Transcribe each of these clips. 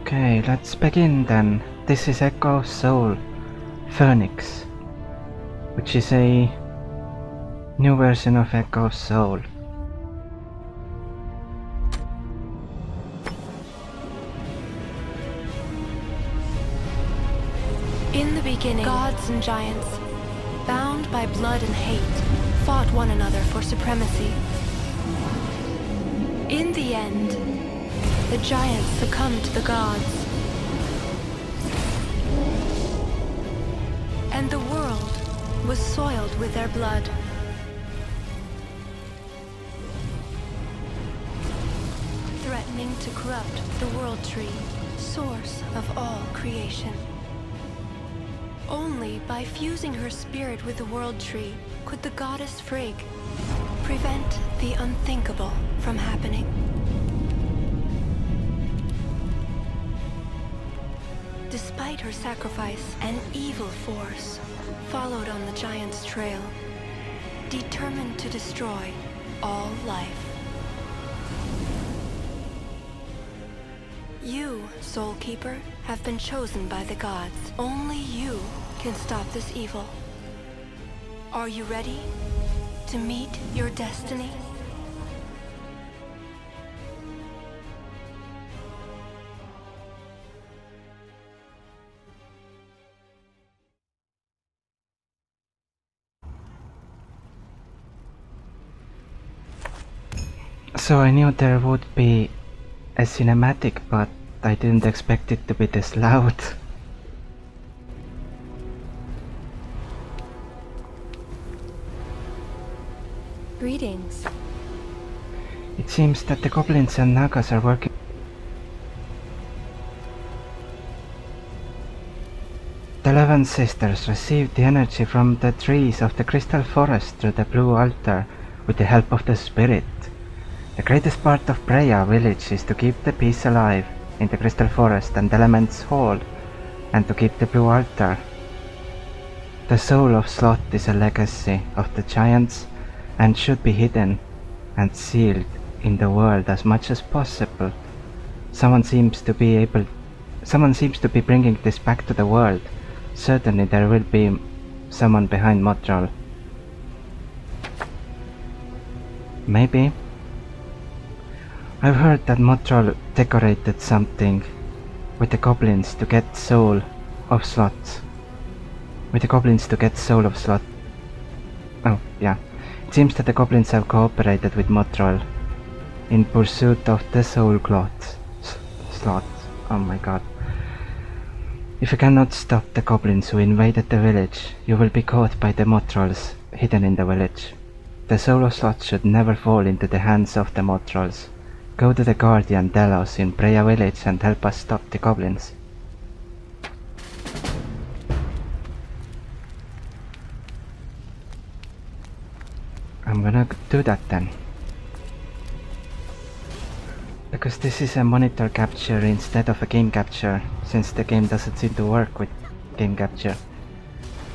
Okay, let's begin then. This is Echo of Soul Phoenix, which is a new version of Echo of Soul. In the beginning, gods and giants, bound by blood and hate, fought one another for supremacy. In the end, the giants succumbed to the gods. And the world was soiled with their blood. Threatening to corrupt the World Tree, source of all creation. Only by fusing her spirit with the World Tree could the goddess Frigg prevent the unthinkable from happening. Despite her sacrifice, an evil force followed on the giant's trail, determined to destroy all life. You, Soul Keeper, have been chosen by the gods. Only you can stop this evil. Are you ready to meet your destiny? So I knew there would be a cinematic, but I didn't expect it to be this loud. Greetings. It seems that the goblins and nagas are working. The 11 sisters received the energy from the trees of the crystal forest through the blue altar with the help of the spirit. The greatest part of Priya village is to keep the peace alive in the crystal forest and elements hall, and to keep the blue altar. The soul of Sloth is a legacy of the giants and should be hidden and sealed in the world as much as possible. Someone seems to be bringing this back to the world. Certainly there will be someone behind Motrol. Maybe. I've heard that Motrol decorated something with the goblins to get soul of Sloth. Oh, yeah. It seems that the goblins have cooperated with Motrol in pursuit of the soul Sloth. Oh my god. If you cannot stop the goblins who invaded the village, you will be caught by the Motrolls hidden in the village. The soul of Sloth should never fall into the hands of the Motrolls. Go to the Guardian Delos in Priya village and help us stop the goblins. I'm gonna do that then. Because this is a monitor capture instead of a game capture, since the game doesn't seem to work with game capture.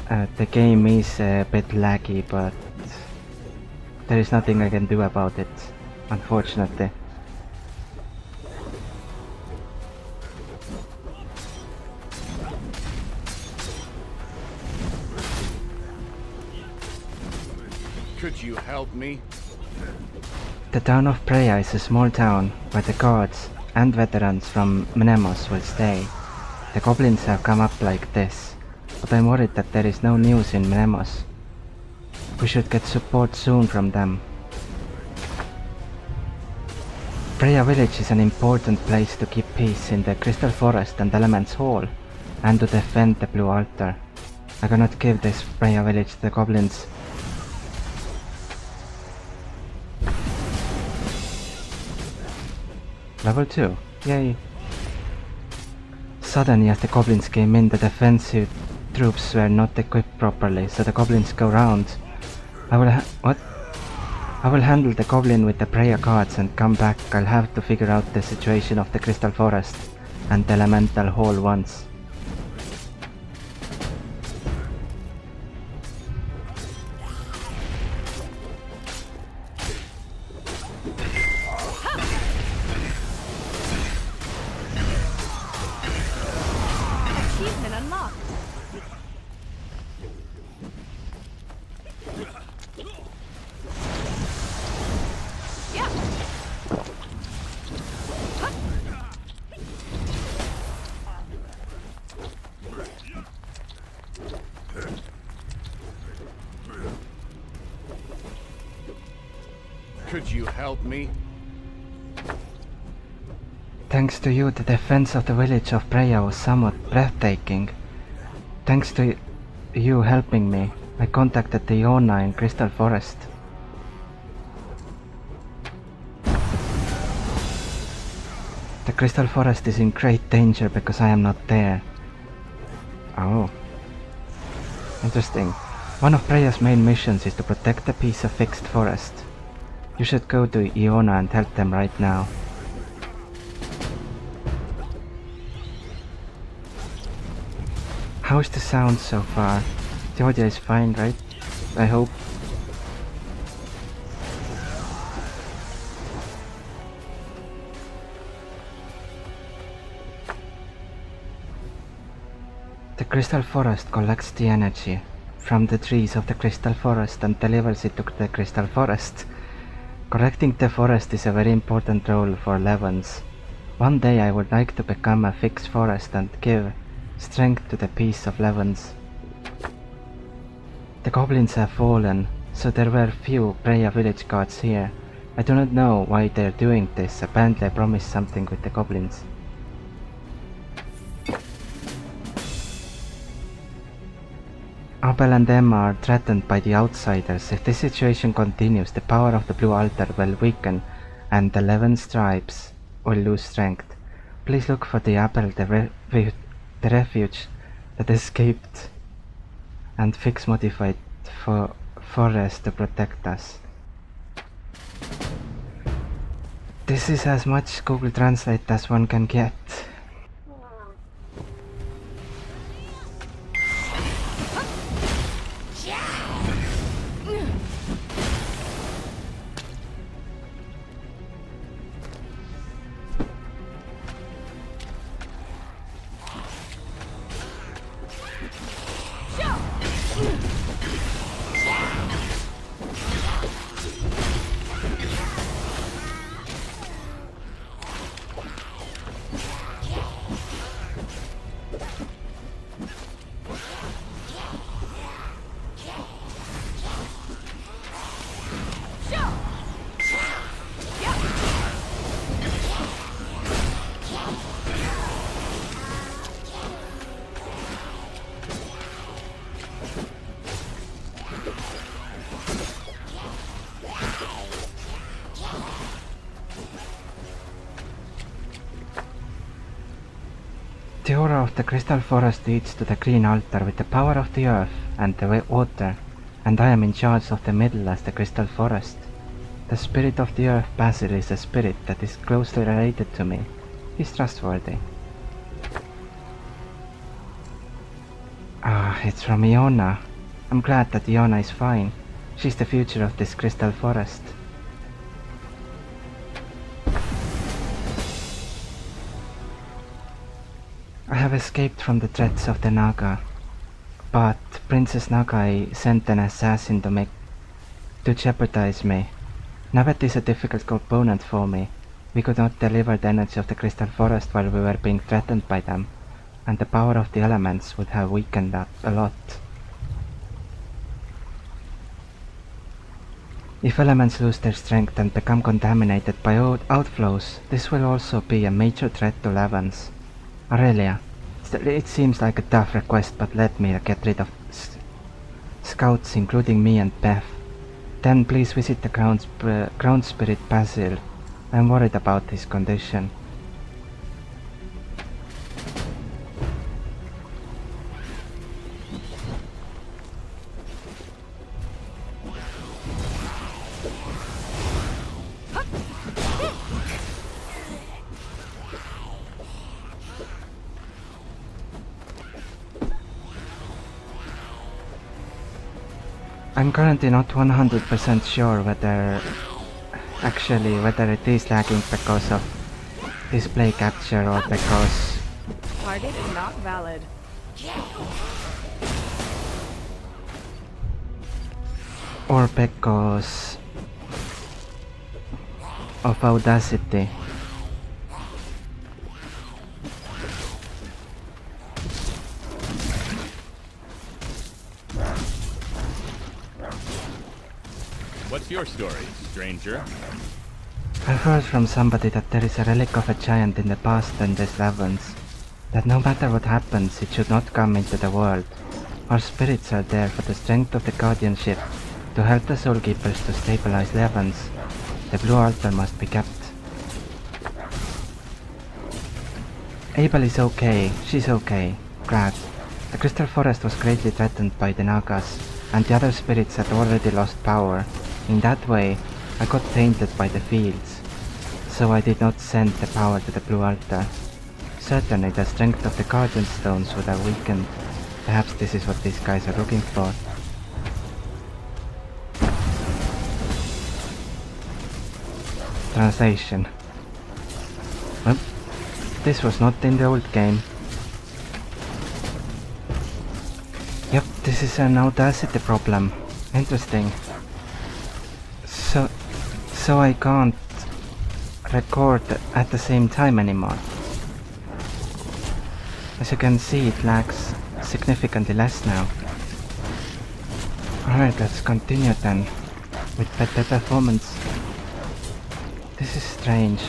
The game is a bit laggy, but there is nothing I can do about it, unfortunately. Could you help me? The town of Priya is a small town where the guards and veterans from Mnemos will stay. The goblins have come up like this, but I'm worried that there is no news in Mnemos. We should get support soon from them. Priya village is an important place to keep peace in the Crystal Forest and Elements Hall, and to defend the Blue Altar. I cannot give this Priya village to the goblins. Level 2, yay! Suddenly as the goblins came in, the defensive troops were not equipped properly, so the goblins go round. I will handle the goblin with the prayer cards and come back. I'll have to figure out the situation of the Crystal Forest and the Elemental Hall once. Could you help me? Thanks to you, the defense of the village of Priya was somewhat breathtaking. Thanks to you helping me, I contacted the Iona in Crystal Forest. The Crystal Forest is in great danger because I am not there. Oh. Interesting. One of Priya's main missions is to protect the piece of fixed forest. You should go to Iona and help them right now. How is the sound so far? The audio is fine, right? I hope. The Crystal Forest collects the energy from the trees of the Crystal Forest and delivers it to the Crystal Forest. Correcting the forest is a very important role for Levens. One day I would like to become a fixed forest and give strength to the peace of Levens. The goblins have fallen, so there were few Priya village guards here. I do not know why they're doing this. Apparently I promised something with the goblins. Abel and Emma are threatened by the outsiders. If this situation continues, the power of the Blue Altar will weaken and the 11 tribes will lose strength. Please look for the Abel, the refuge that escaped, and fix modified forest to protect us. This is as much Google Translate as one can get. The aura of the Crystal Forest leads to the Green Altar with the power of the earth and the water, and I am in charge of the middle as the Crystal Forest. The spirit of the earth, Basil, is a spirit that is closely related to me. He's trustworthy. Ah, it's from Iona. I'm glad that Iona is fine. She's the future of this Crystal Forest. I have escaped from the threats of the Naga, but Princess Nagai sent an assassin to jeopardize me. Navet is a difficult opponent for me. We could not deliver the energy of the Crystal Forest while we were being threatened by them, and the power of the elements would have weakened that a lot. If elements lose their strength and become contaminated by outflows, this will also be a major threat to Levens. Aeria, it seems like a tough request, but let me get rid of scouts, including me and Beth. Then please visit the ground spirit Basil. I'm worried about his condition. I'm currently not 100% sure whether it is lagging because of display capture or because target is not valid. Or because of Audacity. What's your story, stranger? I've heard from somebody that there is a relic of a giant in the past in these Levens. That no matter what happens, it should not come into the world. Our spirits are there for the strength of the guardianship, to help the soul keepers to stabilize Levens. The blue altar must be kept. Abel is okay, she's okay. Glad. The crystal forest was greatly threatened by the Nagas, and the other spirits had already lost power. In that way, I got tainted by the fields, so I did not send the power to the blue altar. Certainly the strength of the guardian stones would have weakened. Perhaps this is what these guys are looking for. Translation. Well, this was not in the old game. Yep, this is an Audacity problem. Interesting. So I can't record at the same time anymore. As you can see, it lags significantly less now. Alright, let's continue then with better performance. This is strange.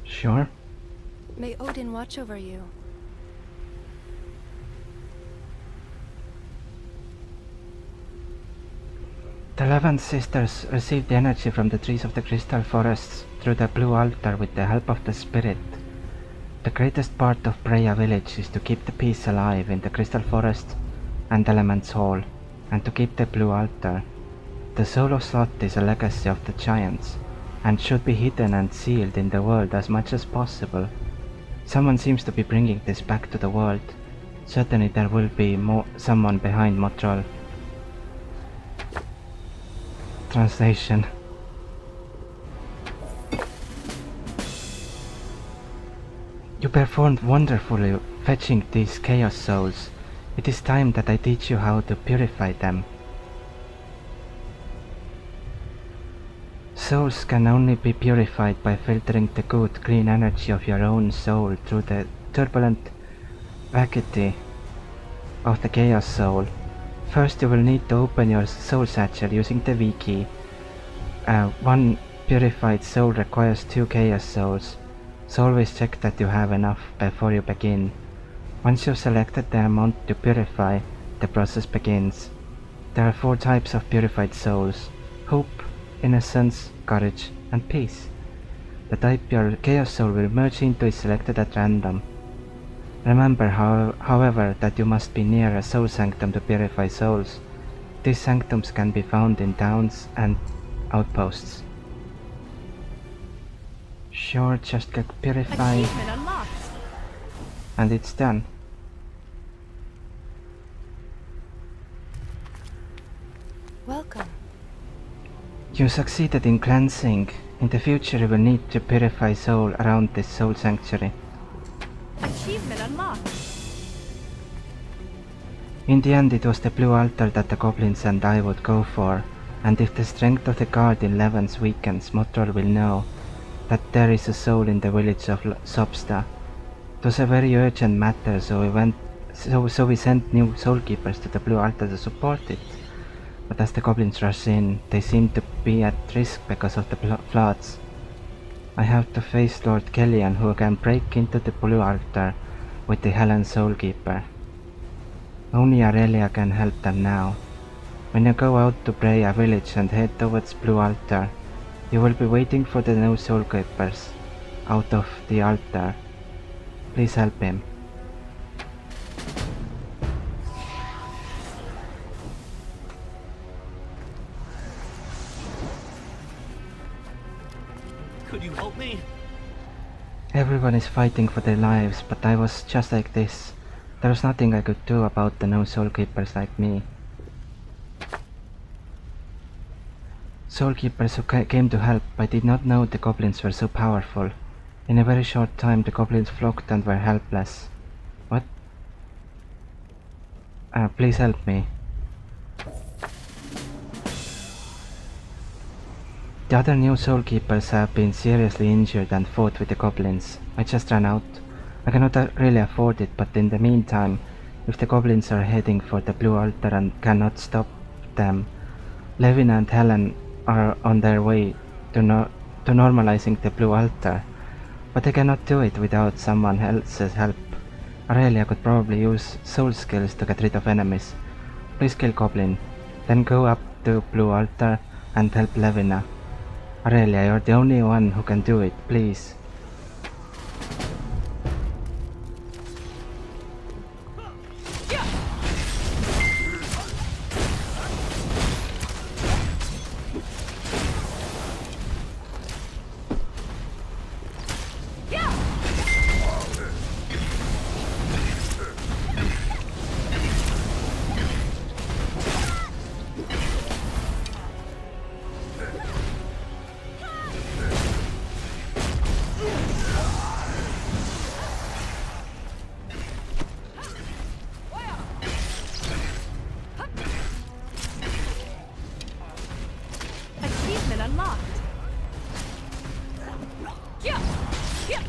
Sure. May Odin watch over you. The 11 sisters received the energy from the trees of the crystal forests through the blue altar with the help of the spirit. The greatest part of Priya village is to keep the peace alive in the crystal forest and Element's Hall, and to keep the blue altar. The soul of Sloth is a legacy of the giants, and should be hidden and sealed in the world as much as possible. Someone seems to be bringing this back to the world. Certainly there will be someone behind Motrol. Translation. You performed wonderfully fetching these chaos souls. It is time that I teach you how to purify them. Souls can only be purified by filtering the good, clean energy of your own soul through the turbulent vacuity of the Chaos Soul. First you will need to open your soul satchel using the V key. One purified soul requires 2 Chaos Souls, so always check that you have enough before you begin. Once you've selected the amount to purify, the process begins. There are 4 types of purified souls: hope, innocence, courage, and peace. The type your Chaos Soul will merge into is selected at random. Remember, however, that you must be near a soul sanctum to purify souls. These sanctums can be found in towns and outposts. Sure, just get purify, Achievement unlocked. and it's done. Welcome. You succeeded in cleansing. In the future you will need to purify soul around this soul sanctuary. Achievement unlocked. In the end it was the blue altar that the goblins and I would go for, and if the strength of the guard in Levens weakens, Motrol will know that there is a soul in the village of Sobsta. It was a very urgent matter, so we sent new soul keepers to the blue altar to support it. But as the goblins rush in, they seem to be at risk because of the floods. I have to face Lord Kellian, who can break into the blue altar with the Helen Soulkeeper. Only Aeria can help them now. When you go out to Priya village and head towards blue altar, you will be waiting for the new Soulkeepers out of the altar. Please help him. Could you help me? Everyone is fighting for their lives, but I was just like this. There was nothing I could do about the no soul keepers like me. Soulkeepers who came to help. I did not know the goblins were so powerful. In a very short time the goblins flocked and were helpless. What? Please help me. The other new Soulkeepers have been seriously injured and fought with the goblins. I just ran out. I cannot really afford it, but in the meantime, if the goblins are heading for the blue altar and cannot stop them, Levin and Helen are on their way to normalizing the blue altar. But they cannot do it without someone else's help. Aeria could probably use soul skills to get rid of enemies. Please kill Goblin, then go up to blue altar and help Levina. Aeria, you're the only one who can do it, please. Achievement unlocked. Yeah. Yeah.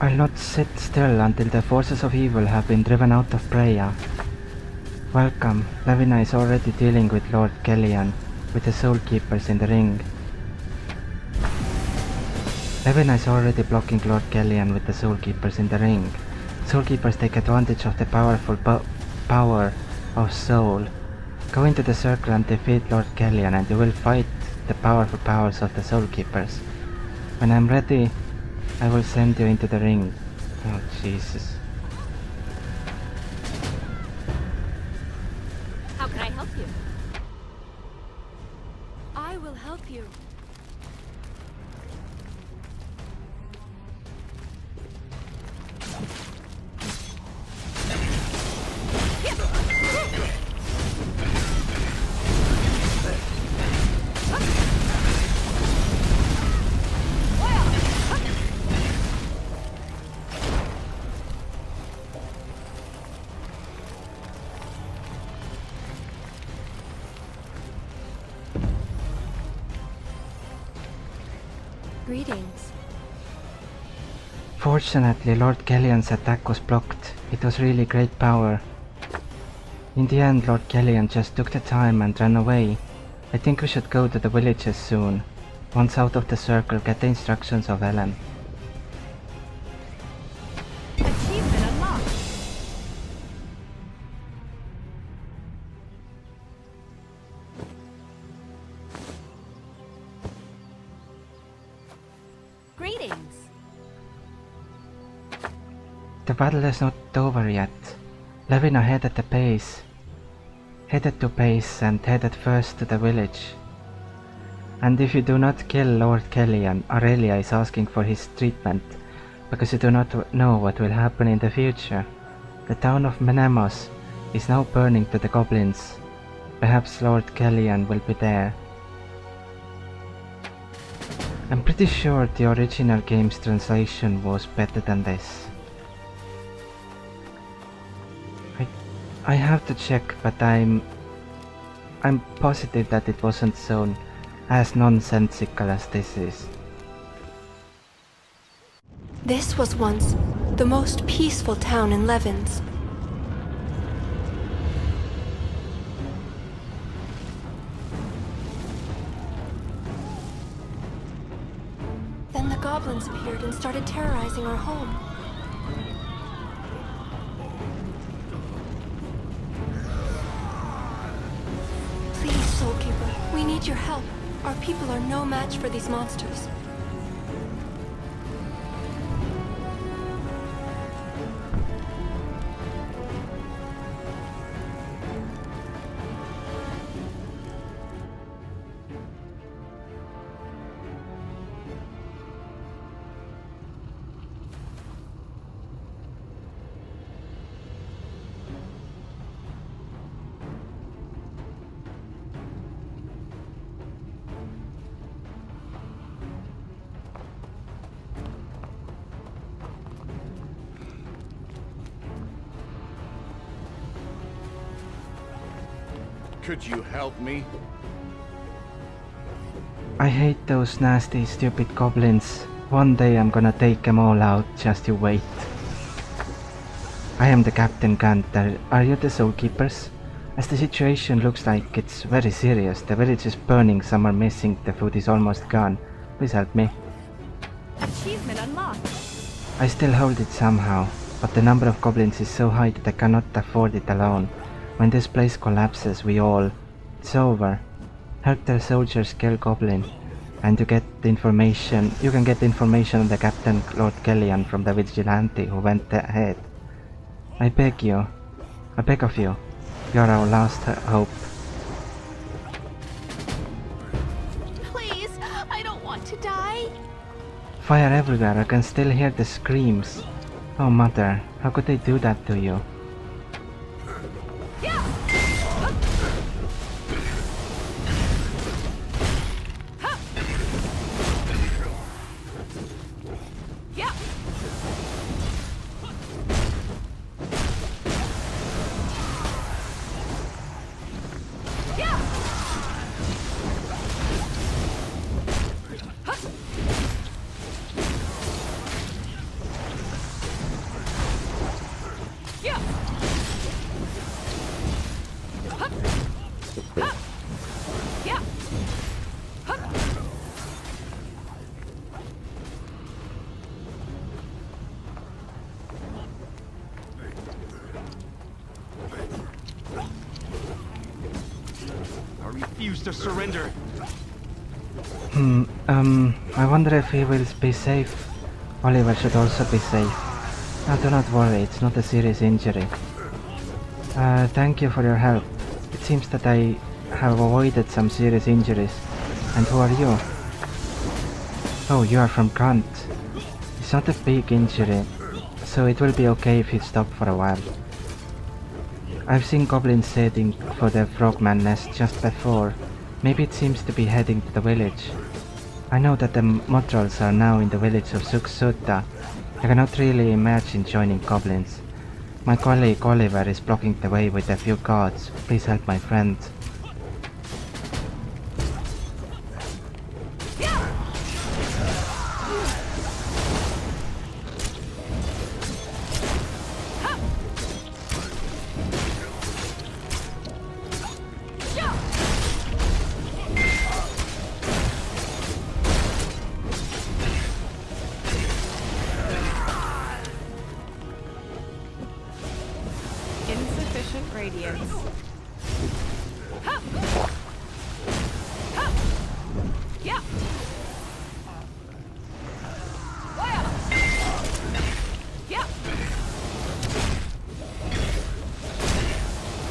I'll not sit still until the forces of evil have been driven out of Priya. Welcome. Levina is already dealing with Lord Kellian, with the Soulkeepers in the ring. Levina is already blocking Lord Kellian with the Soulkeepers in the ring. Soulkeepers take advantage of the powerful power of Soul. Go into the circle and defeat Lord Kellian and you will fight the powerful powers of the Soulkeepers. When I'm ready, I will send you into the ring. Oh, Jesus. How can I help you? I will help you. Greetings. Fortunately, Lord Kellian's attack was blocked. It was really great power. In the end, Lord Kellian just took the time and ran away. I think we should go to the villages soon. Once out of the circle, get the instructions of Helen. Achievement unlocked. Greetings. The battle is not over yet. Levina headed to base and headed first to the village. And if you do not kill Lord Kellian, Aeria is asking for his treatment, because you do not know what will happen in the future. The town of Menemos is now burning to the goblins. Perhaps Lord Kellian will be there. I'm pretty sure the original game's translation was better than this. I have to check, but I'm positive that it wasn't so as nonsensical as this is. This was once the most peaceful town in Levens. Then the goblins appeared and started terrorizing our home. Please, Soulkeeper, we need your help. Our people are no match for these monsters. Could you help me? I hate those nasty, stupid goblins. One day I'm gonna take them all out, just you wait. I am the Captain Gunter. Are you the Soul Keepers? As the situation looks like it's very serious, the village is burning, some are missing, the food is almost gone. Please help me. Achievement unlocked. I still hold it somehow, but the number of goblins is so high that I cannot afford it alone. When this place collapses, it's over. Help the soldiers kill goblin, and you can get information on the Captain Lord Kellian from the vigilante who went ahead. I beg of you, you're our last hope. Please, I don't want to die. Fire everywhere, I can still hear the screams. Oh mother, how could they do that to you? Refuse to surrender. I wonder if he will be safe. Oliver should also be safe. Oh, do not worry, it's not a serious injury. Thank you for your help. It seems that I have avoided some serious injuries. And who are you? Oh, you are from Kant. It's not a big injury, so it will be okay if you stop for a while. I've seen goblins heading for the frogman nest just before. Maybe it seems to be heading to the village. I know that the Motrolls are now in the village of Suksutta. I cannot really imagine joining goblins. My colleague Oliver is blocking the way with a few guards. Please help my friend. Insufficient radiance. Yeah. Yeah.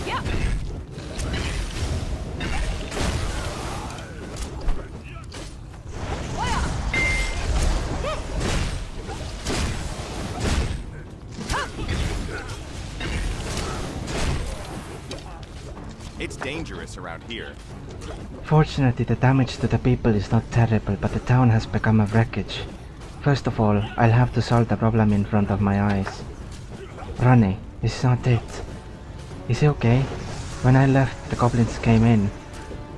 Yeah. It's dangerous around here. Fortunately, the damage to the people is not terrible, but the town has become a wreckage. First of all, I'll have to solve the problem in front of my eyes. Ronnie, this is not it. Is he okay? When I left, the goblins came in.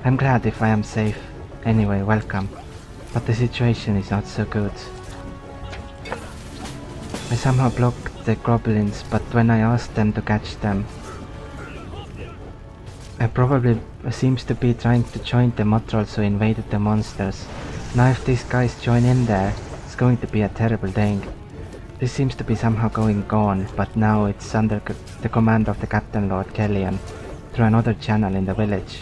I'm glad if I am safe. Anyway, welcome. But the situation is not so good. I somehow blocked the goblins, but when I asked them to catch them, I probably seems to be trying to join the Motrolls who invaded the monsters. Now if these guys join in there, it's going to be a terrible thing. This seems to be somehow going on, but now it's under the command of the Captain Lord Kellian, through another channel in the village.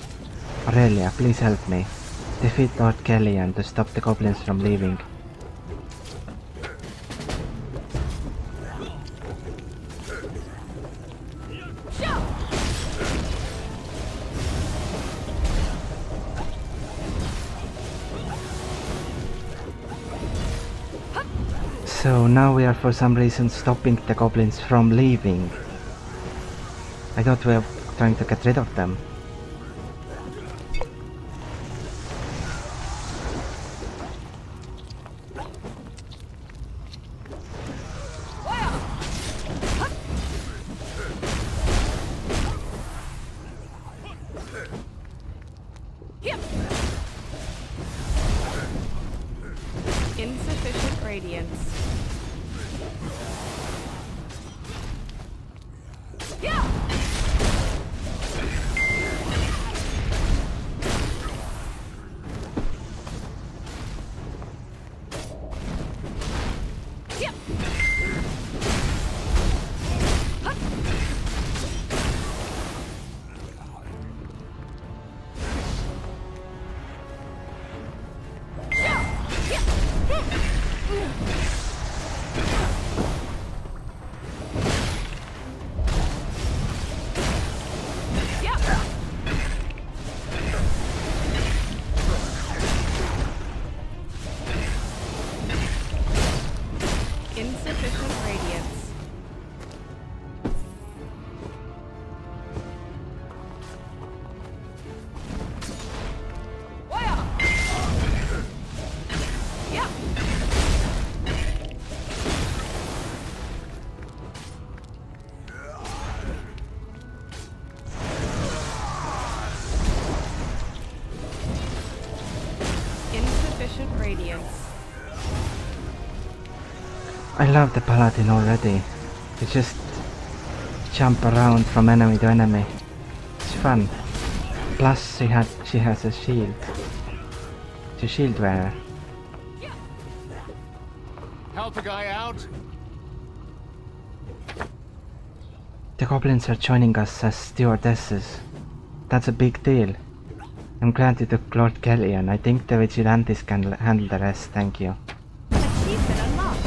Aurelia, please help me. Defeat Lord Kellian to stop the goblins from leaving. So now we are for some reason stopping the goblins from leaving. I thought we were trying to get rid of them. Insufficient radiance. Yeah! Yeah! Insufficient radiance. Yeah. Insufficient radiance. I love the Paladin already. You just jump around from enemy to enemy. It's fun. Plus she has a shield. She's a shield wearer. Help a guy out? The goblins are joining us as stewardesses. That's a big deal. I'm glad you took Lord Kellian. I think the vigilantes can handle the rest, thank you. Achievement unlocked.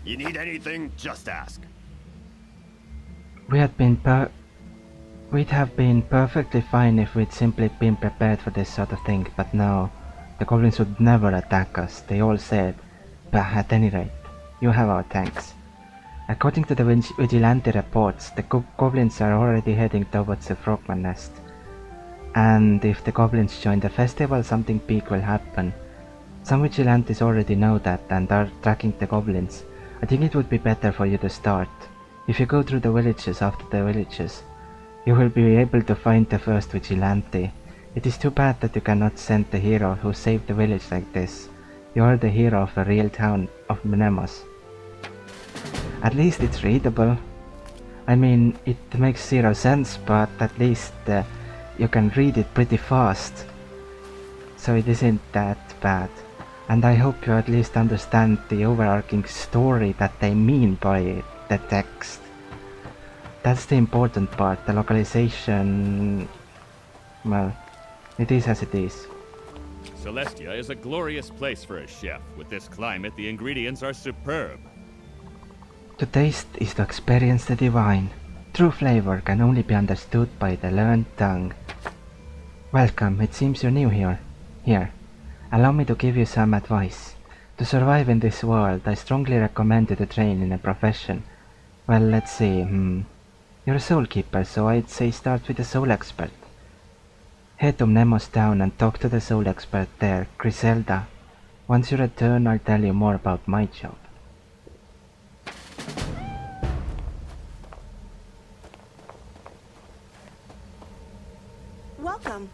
You need anything, just ask. We'd have been perfectly fine if we'd simply been prepared for this sort of thing, but no. The goblins would never attack us, they all said. But at any rate, you have our thanks. According to the vigilante reports, the goblins are already heading towards the frogman nest. And if the goblins join the festival, something big will happen. Some vigilantes already know that and are tracking the goblins. I think it would be better for you to start. If you go through the villages after the villages, you will be able to find the first vigilante. It is too bad that you cannot send the hero who saved the village like this. You are the hero of a real town of Mnemos. At least it's readable. I mean, it makes zero sense, but at least you can read it pretty fast. So it isn't that bad. And I hope you at least understand the overarching story that they mean by the text. That's the important part. The localization, well, it is as it is. Celestia is a glorious place for a chef. With this climate, the ingredients are superb. To taste is to experience the divine. True flavor can only be understood by the learned tongue. Welcome, it seems you're new here. Here, allow me to give you some advice. To survive in this world, I strongly recommend you to train in a profession. Well, let's see, You're a soul keeper, so I'd say start with a soul expert. Head to Mnemos town and talk to the soul expert there, Griselda. Once you return, I'll tell you more about my job. Welcome.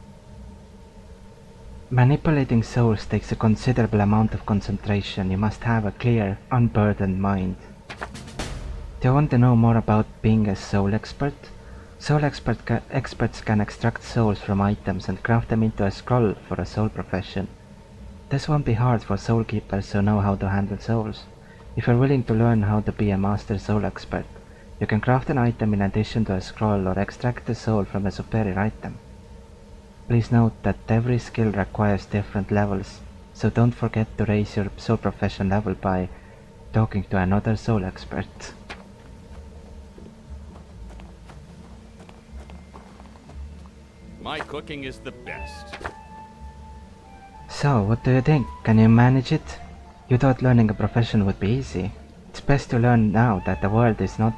Manipulating souls takes a considerable amount of concentration. You must have a clear, unburdened mind. Do you want to know more about being a soul expert? Soul experts can extract souls from items and craft them into a scroll for a soul profession. This won't be hard for soul keepers who know how to handle souls. If you're willing to learn how to be a master soul expert, you can craft an item in addition to a scroll or extract a soul from a superior item. Please note that every skill requires different levels, so don't forget to raise your soul profession level by talking to another soul expert. My cooking is the best. So, what do you think? Can you manage it? You thought learning a profession would be easy. It's best to learn now that the world is not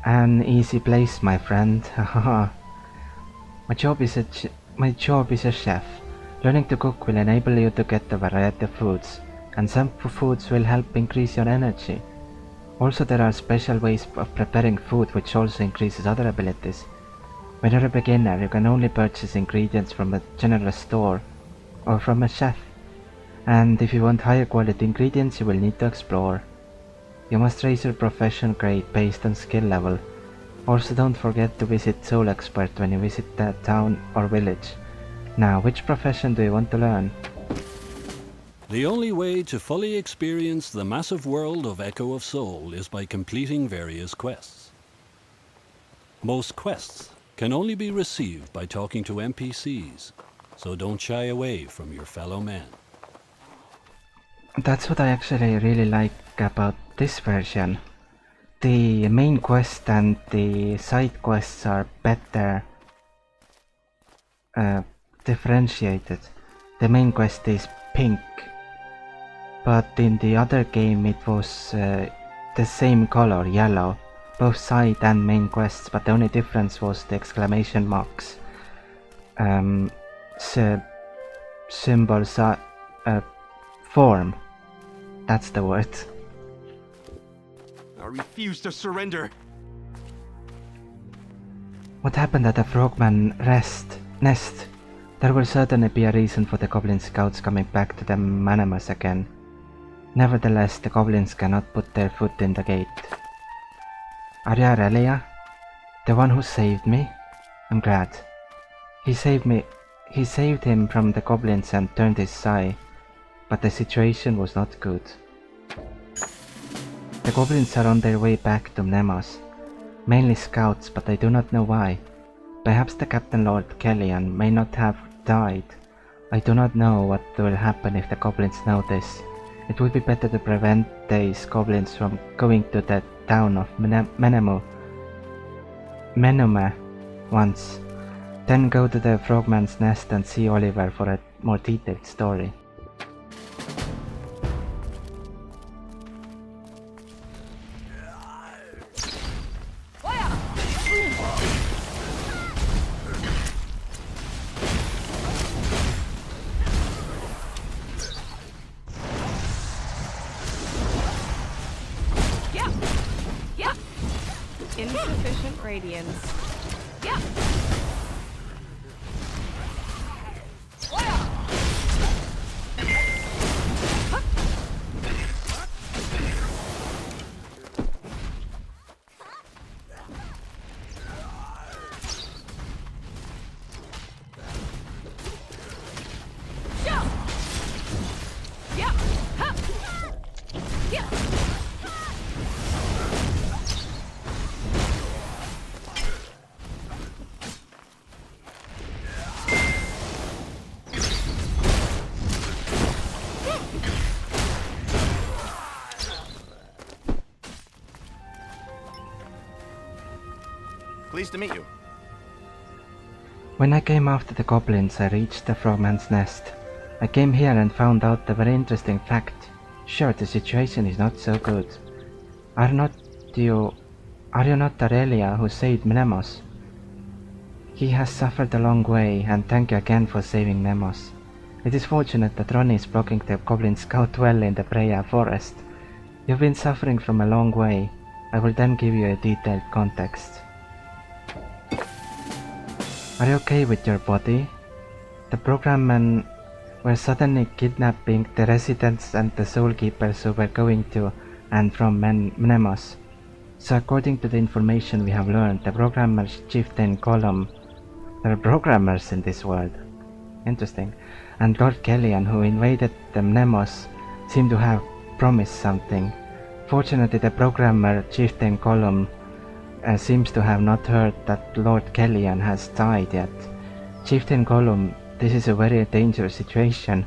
an easy place, my friend. Haha. My job is a chef. Learning to cook will enable you to get a variety of foods, and some foods will help increase your energy. Also, there are special ways of preparing food which also increases other abilities. When you're a beginner, you can only purchase ingredients from a general store or from a chef. And if you want higher quality ingredients, you will need to explore. You must raise your profession grade based on skill level. Also, don't forget to visit Soul Expert when you visit the town or village. Now, which profession do you want to learn? The only way to fully experience the massive world of Echo of Soul is by completing various quests. Most quests can only be received by talking to NPCs, so don't shy away from your fellow man. That's what I actually really like about this version. The main quest and the side quests are better differentiated. The main quest is pink, but in the other game it was the same color, yellow, both side and main quests, but the only difference was the exclamation marks. Symbols form. That's the word. I refuse to surrender. What happened at the frogman nest? There will certainly be a reason for the goblin scouts coming back to the Manamas again. Nevertheless, the goblins cannot put their foot in the gate. Are you Aeria? The one who saved me? I'm glad. He saved him from the goblins and turned his side, but the situation was not good. The goblins are on their way back to Mnemos. Mainly scouts, but I do not know why. Perhaps the Captain Lord Kellian may not have died. I do not know what will happen if the goblins know this. It would be better to prevent these goblins from going to the town of Menume once. Then go to the frogman's nest and see Oliver for a more detailed story. Insufficient radiance. Yeah. Pleased to meet you. When I came after the goblins, I reached the frogman's nest. I came here and found out a very interesting fact. Sure, the situation is not so good. Are you not Aeria who saved Mnemos? He has suffered a long way, and thank you again for saving Mnemos. It is fortunate that Ronnie is blocking the goblin scout well in the Priya forest. You've been suffering from a long way. I will then give you a detailed context. Are you okay with your body? The programmen were suddenly kidnapping the residents and the soul keepers who were going to and from Mnemos. So according to the information we have learned, the programmer's chieftain Column, there are programmers in this world, interesting, and Lord Kellian, who invaded the Mnemos, seem to have promised something. Fortunately, the programmer chieftain Column seems to have not heard that Lord Kellian has died yet. Chieftain Gollum, this is a very dangerous situation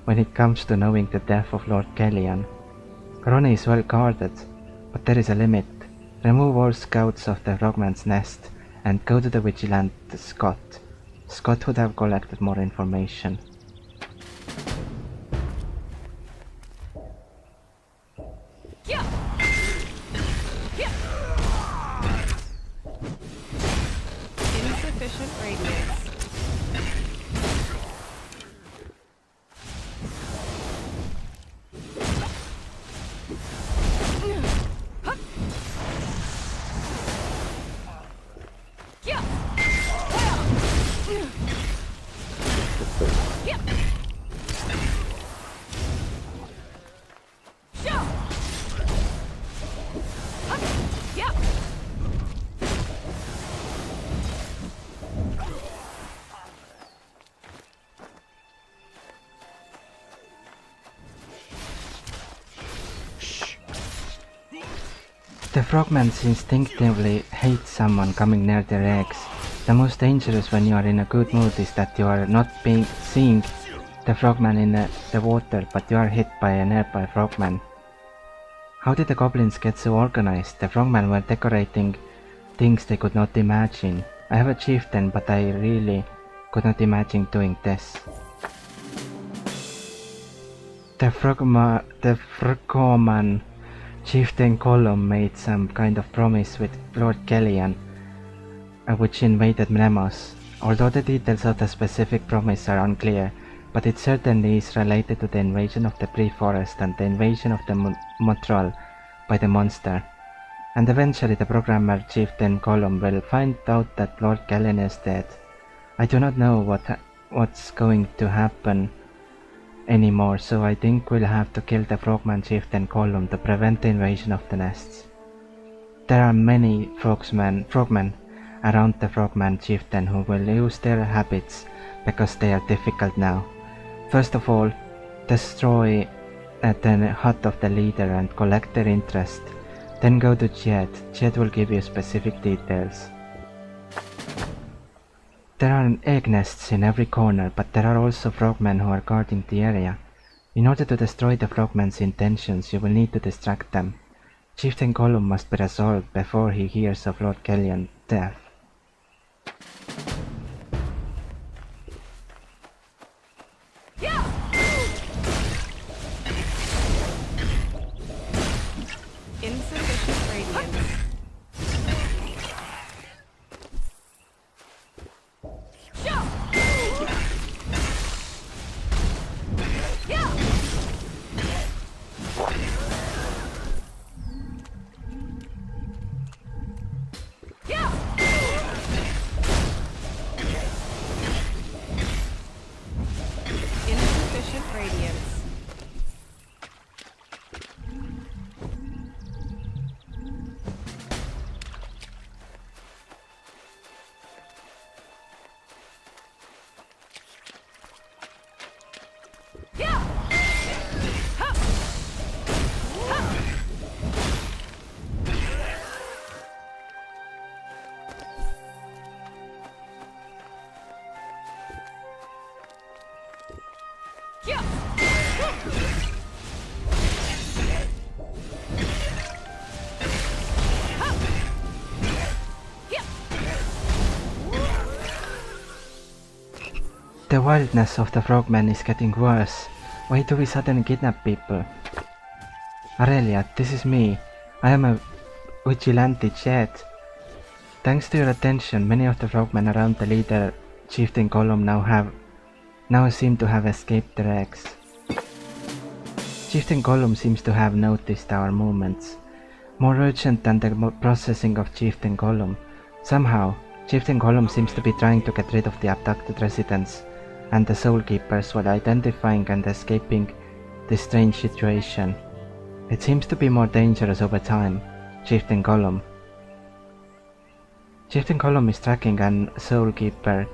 when it comes to knowing the death of Lord Kellian. Ronnie is well guarded, but there is a limit. Remove all scouts of the Frogman's Nest and go to the vigilant Scott. Scott would have collected more information. Insufficient radiance. The frogmen instinctively hate someone coming near their eggs. The most dangerous when you are in a good mood is that you are not seeing the frogman in the water, but you are hit by a nearby frogman. How did the goblins get so organized? The frogmen were decorating things they could not imagine. I have a chieftain, but I really could not imagine doing this. The frogman chieftain Gollum made some kind of promise with Lord Kellian, which invaded Mnemos. Although the details of the specific promise are unclear, but it certainly is related to the invasion of the Pre-Forest and the invasion of the Montral by the monster. And eventually the programmer chieftain Gollum will find out that Lord Kellian is dead. I do not know what's going to happen anymore, so I think we'll have to kill the frogman chieftain Gollum to prevent the invasion of the nests. There are many frogmen around the frogman chieftain who will use their habits because they are difficult now. First of all, destroy the hut of the leader and collect their interest. Then go to Jed. Jed will give you specific details. There are egg nests in every corner, but there are also frogmen who are guarding the area. In order to destroy the frogmen's intentions, you will need to distract them. Chieftain Gollum must be resolved before he hears of Lord Kellian's death. Insufficient radiance. Insufficient radiance. The wildness of the frogmen is getting worse. Why do we suddenly kidnap people? Aeria, this is me. I am a vigilante Jed. Thanks to your attention, many of the frogmen around the leader, Chieftain Gollum, now seem to have escaped their eggs. Chieftain Gollum seems to have noticed our movements. More urgent than the processing of Chieftain Gollum. Somehow, Chieftain Gollum seems to be trying to get rid of the abducted residents and the Soul Keepers while identifying and escaping this strange situation. It seems to be more dangerous over time, Chieftain Gollum. Chieftain Gollum is tracking an Soul Keeper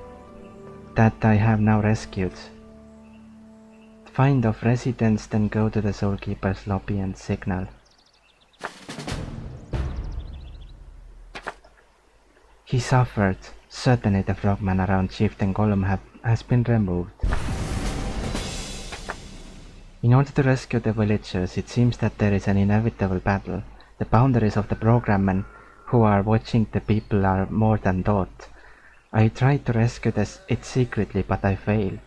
that I have now rescued. Find of residents, then go to the Soul Keeper's lobby and signal. He suffered. Certainly the frogman around Chieftain Gollum has been removed. In order to rescue the villagers, it seems that there is an inevitable battle. The boundaries of the frogmen who are watching the people are more than thought. I tried to rescue it secretly, but I failed.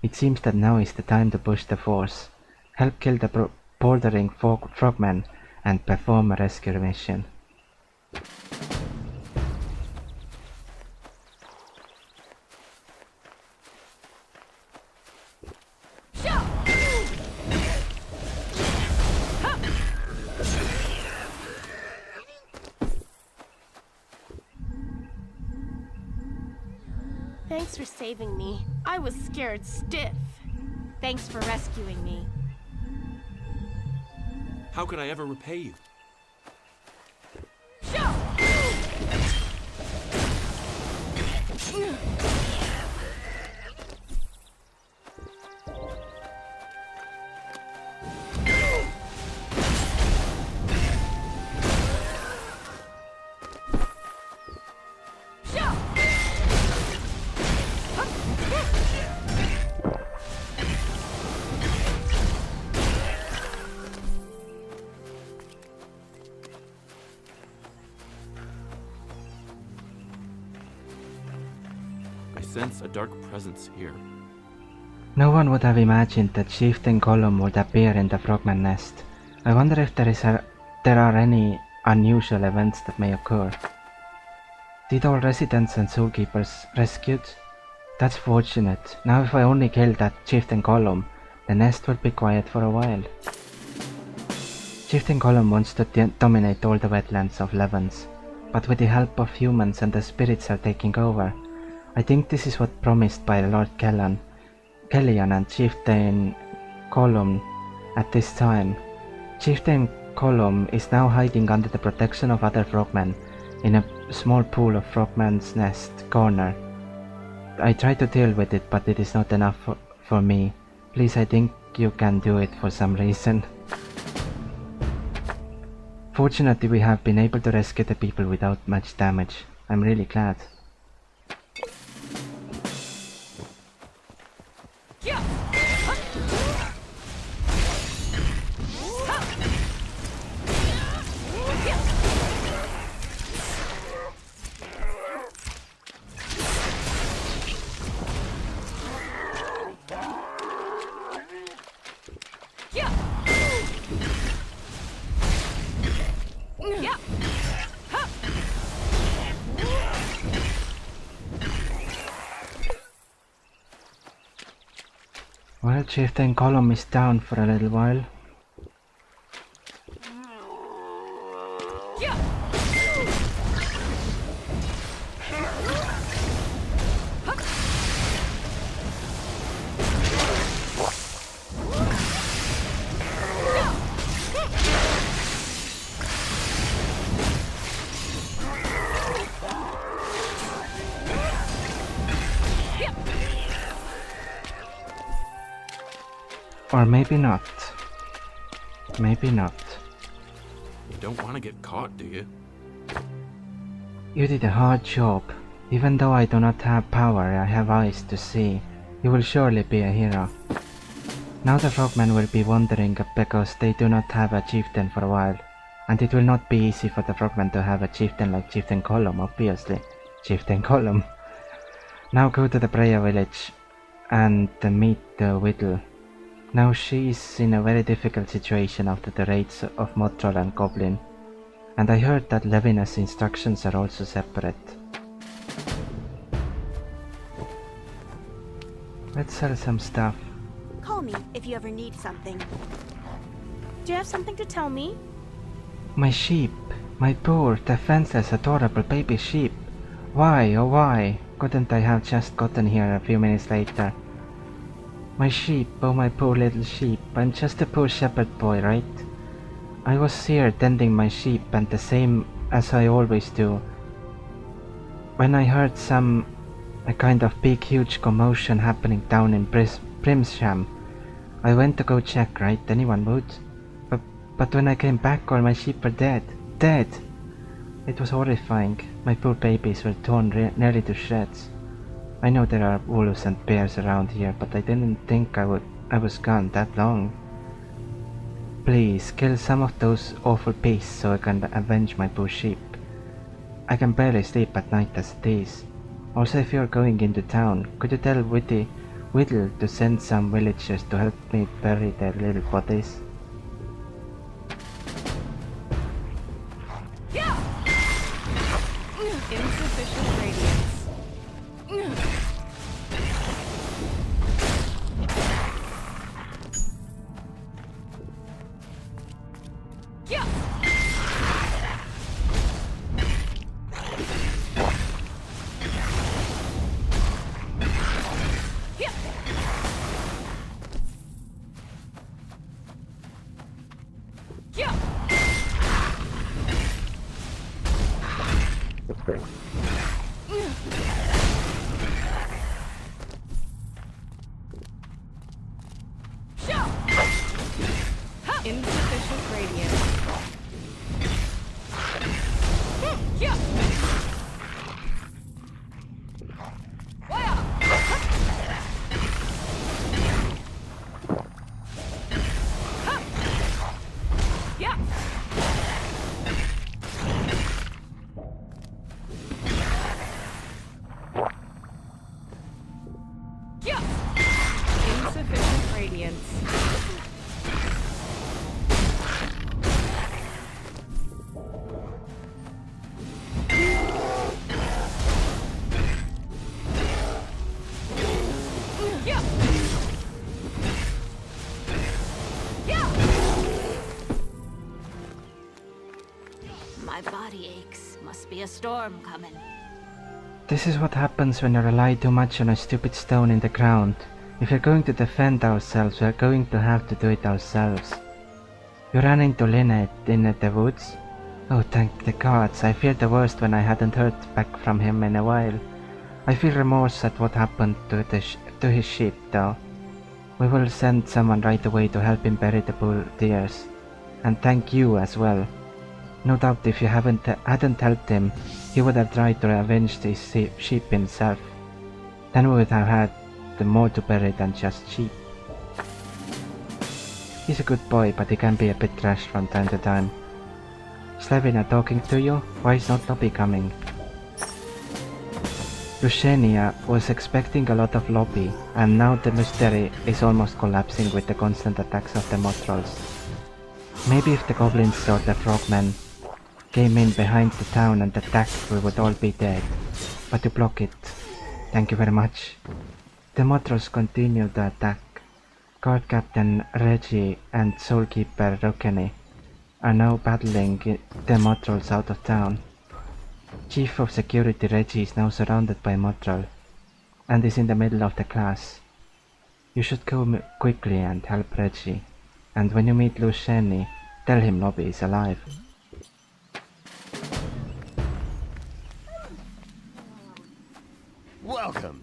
It seems that now is the time to push the force. Help kill the bordering frogmen and perform a rescue mission. Thanks for saving me. I was scared stiff. Thanks for rescuing me. How could I ever repay you? I sense a dark presence here. No one would have imagined that Chieftain Gollum would appear in the frogman nest. I wonder if there are any unusual events that may occur. Did all residents and soulkeepers rescued? That's fortunate. Now if I only kill that Chieftain Gollum, the nest will be quiet for a while. Chieftain Gollum wants to dominate all the wetlands of Levens, but with the help of humans and the spirits are taking over. I think this is what promised by Lord Kellian and Chieftain Gollum at this time. Chieftain Gollum is now hiding under the protection of other frogmen in a small pool of frogman's nest corner. I try to deal with it, but it is not enough for me. Please, I think you can do it for some reason. Fortunately, we have been able to rescue the people without much damage. I'm really glad. Well, Chieftain Gollum is down for a little while. Or maybe not. Maybe not. You don't want to get caught, do you? You did a hard job. Even though I do not have power, I have eyes to see. You will surely be a hero. Now the frogmen will be wondering because they do not have a chieftain for a while. And it will not be easy for the frogmen to have a chieftain like Chieftain Gollum, obviously. Chieftain Gollum. Now go to the Priya village and meet the Whittle. Now she is in a very difficult situation after the raids of Motrol and Goblin. And I heard that Levina's instructions are also separate. Let's sell some stuff. Call me if you ever need something. Do you have something to tell me? My sheep. My poor, defenseless, adorable baby sheep. Why, oh why, couldn't I have just gotten here a few minutes later? My sheep, oh my poor little sheep, I'm just a poor shepherd boy, right? I was here tending my sheep and the same as I always do. When I heard a kind of big huge commotion happening down in Brimsham, I went to go check, right? Anyone would? But when I came back all my sheep were dead. Dead! It was horrifying. My poor babies were torn nearly to shreds. I know there are wolves and bears around here, but I didn't think I was gone that long. Please, kill some of those awful beasts so I can avenge my poor sheep. I can barely sleep at night as it is. Also, if you're going into town, could you tell Whittle to send some villagers to help me bury their little bodies? Insufficient radiance. body aches. Must be a storm coming. This is what happens when you rely too much on a stupid stone in the ground. If we're going to defend ourselves, we're going to have to do it ourselves. You ran into Lynette in the woods? Oh, thank the gods. I feared the worst when I hadn't heard back from him in a while. I feel remorse at what happened to his ship, though. We will send someone right away to help him bury the poor deers. And thank you as well. No doubt if you hadn't helped him, he would have tried to avenge his ship himself. Then we would have had more to bury than just sheep. He's a good boy, but he can be a bit rash from time to time. Slavina talking to you? Why is not Lobby coming? Lucenia was expecting a lot of Lobby, and now the mystery is almost collapsing with the constant attacks of the Motrolls. Maybe if the goblins or the frogmen came in behind the town and attacked, we would all be dead. But you block it. Thank you very much. The Motrolls continue the attack. Guard Captain Reggie and Soulkeeper Rokeni are now battling the Motrolls out of town. Chief of Security Reggie is now surrounded by Motroll and is in the middle of the class. You should go quickly and help Reggie, and when you meet Luceni, tell him Lobby is alive. Welcome.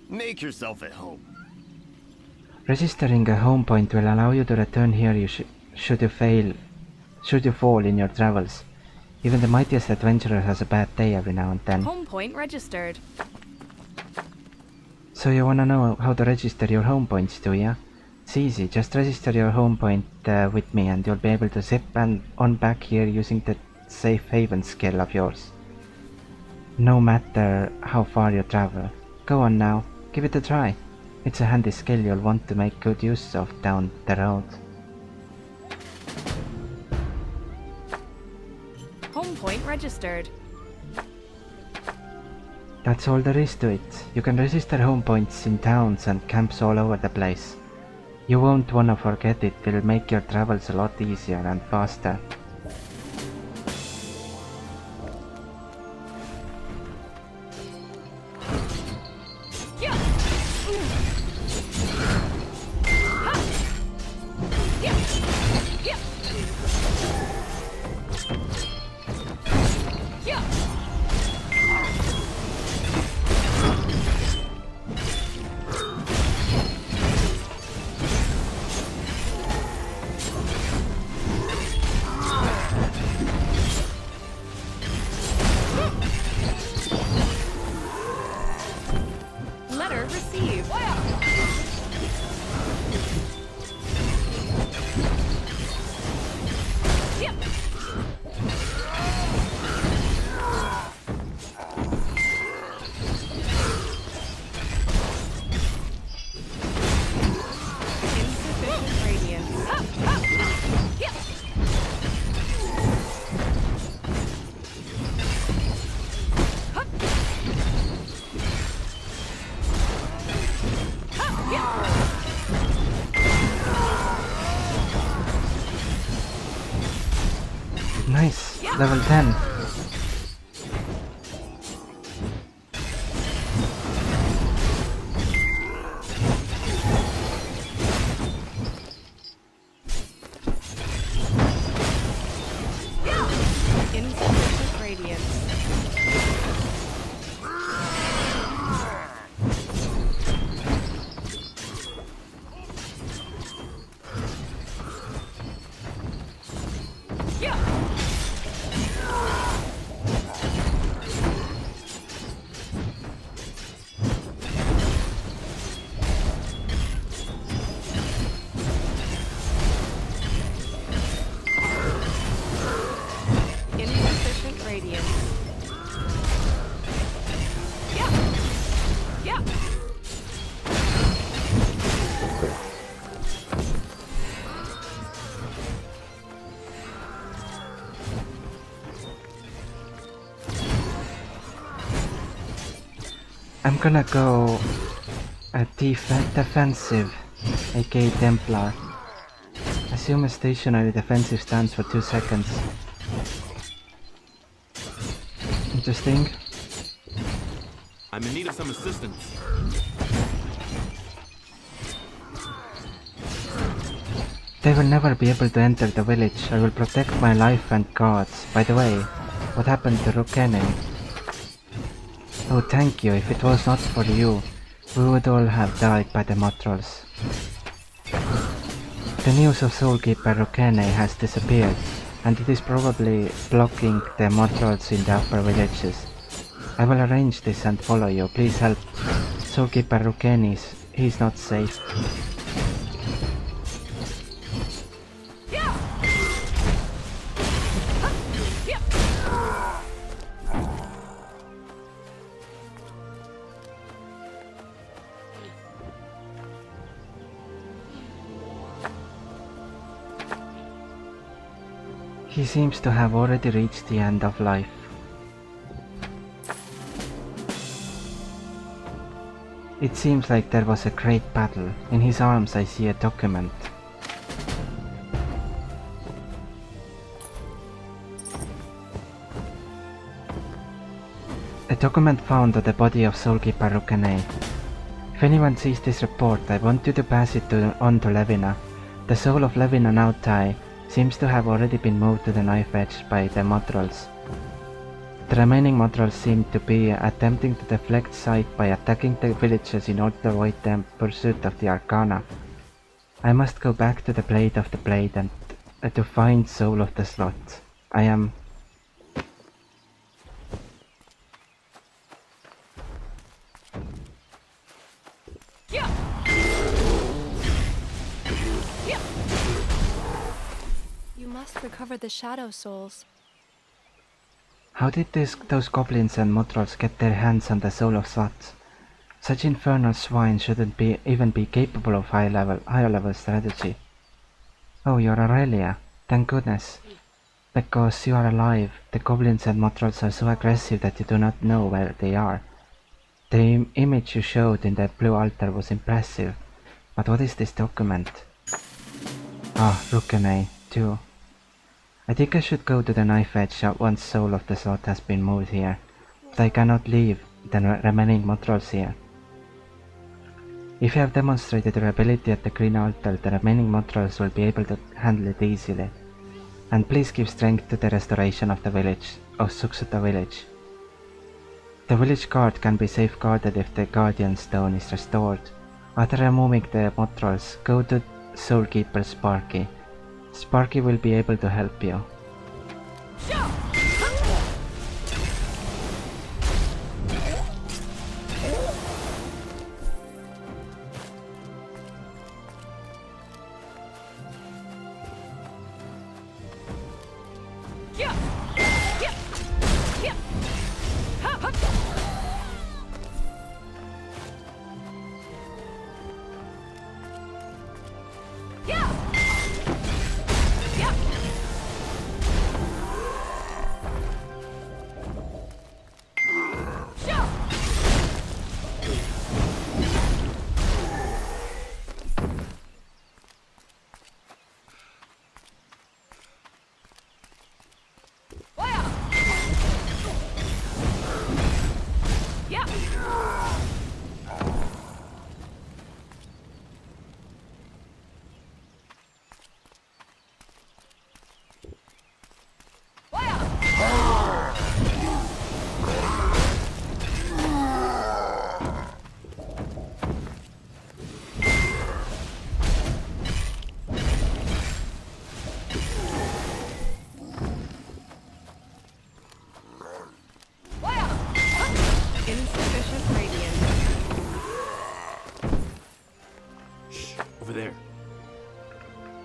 Make yourself at home. Registering a home point will allow you to return here should you fall in your travels. Even the mightiest adventurer has a bad day every now and then. Home point registered. So you wanna know how to register your home points, do ya? It's easy, just register your home point with me and you'll be able to zip on back here using the safe haven skill of yours. No matter how far you travel. Go on now, give it a try. It's a handy skill you'll want to make good use of down the road. Home point registered. That's all there is to it. You can register home points in towns and camps all over the place. You won't wanna forget it, it'll make your travels a lot easier and faster. Letter received. Insufficient radiance. Nice, level 10. Insufficient radiance. Insufficient radiance. I'm gonna go a defensive, aka Templar. Assume a stationary defensive stance for 2 seconds. interesting. I'm in need of some assistance. They will never be able to enter the village. I will protect my life and gods. By the way, what happened to Rukene? Oh, thank you. If it was not for you, we would all have died by the Motrolls. The news of Soulkeeper Rukene has disappeared, and it is probably blocking the Motrolls in the upper villages. I will arrange this and follow you. Please help. Soulkeeper Rukene, he's not safe. He seems to have already reached the end of life. It seems like there was a great battle. In his arms I see a document. A document found on the body of Soulkeeper Rukene. If anyone sees this report, I want you to pass it on to Levina. The soul of Levina Nautai seems to have already been moved to the knife edge by the Motrolls. The remaining Motrolls seem to be attempting to deflect sight by attacking the villages in order to avoid the pursuit of the Arcana. I must go back to the Blade of the Blade and to find Soul of the Slot. I am... You must recover the Shadow Souls. How did those goblins and Motrolls get their hands on the Soul of Slot? Such infernal swine shouldn't even be capable of higher level strategy. Oh, you're Aeria. Thank goodness. Because you are alive, the goblins and Motrolls are so aggressive that you do not know where they are. The image you showed in the blue altar was impressive, but what is this document? Ah, Rukene, too. I think I should go to the knife edge once Soul of the Slot has been moved here, but I cannot leave the remaining Motrolls here. If you have demonstrated your ability at the green altar, the remaining Motrolls will be able to handle it easily. And please give strength to the restoration of the village, of Suksuta village. The village guard can be safeguarded if the Guardian Stone is restored. After removing the Motrolls, go to Soulkeeper Sparky. Sparky will be able to help you.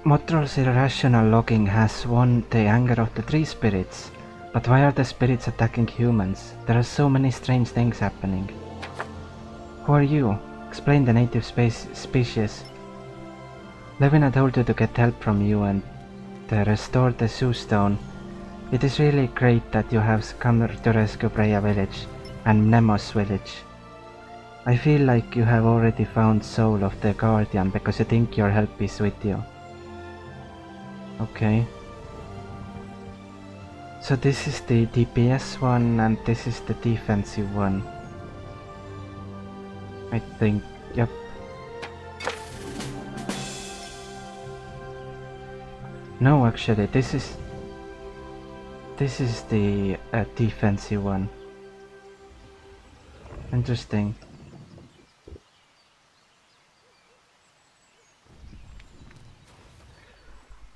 Motrol's irrational logging has won the anger of the tree spirits. But why are the spirits attacking humans? There are so many strange things happening. Who are you? Explain the native species. Levina told you to get help from you and restore the Zoo Stone. It is really great that you have come to rescue Priya village and Mnemo's village. I feel like you have already found Soul of the Guardian because you think your help is with you. Okay. So this is the DPS one and this is the defensive one. I think, yep. No, actually, this is the defensive one. Interesting.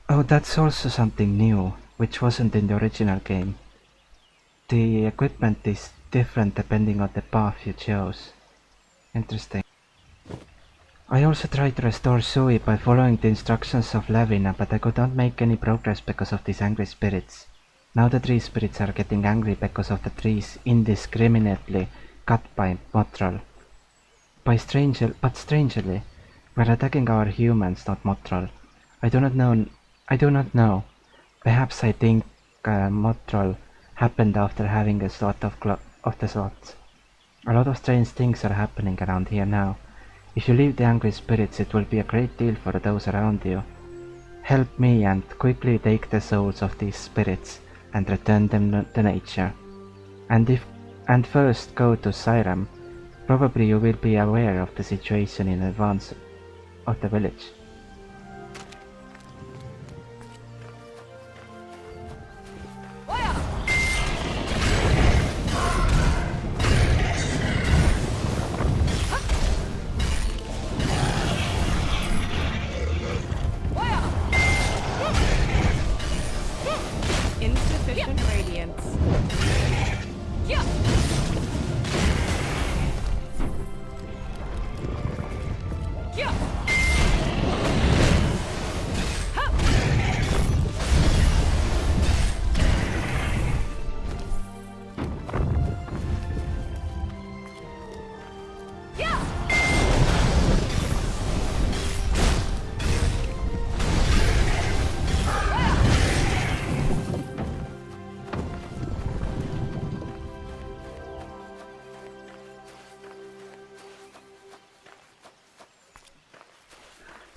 Oh, that's also something new, which wasn't in the original game. The equipment is different depending on the path you chose. Interesting. I also tried to restore Sui by following the instructions of Lavina, but I could not make any progress because of these angry spirits. Now the tree spirits are getting angry because of the trees indiscriminately cut by Mothral. But strangely, we're attacking our humans, not Mothral. I do not know. Perhaps I think Mothral happened after having a sort of the slots. A lot of strange things are happening around here now. If you leave the angry spirits, it will be a great deal for those around you. Help me and quickly take the souls of these spirits and return them to nature. And first go to Syram. Probably you will be aware of the situation in advance of the village. Insufficient radiance.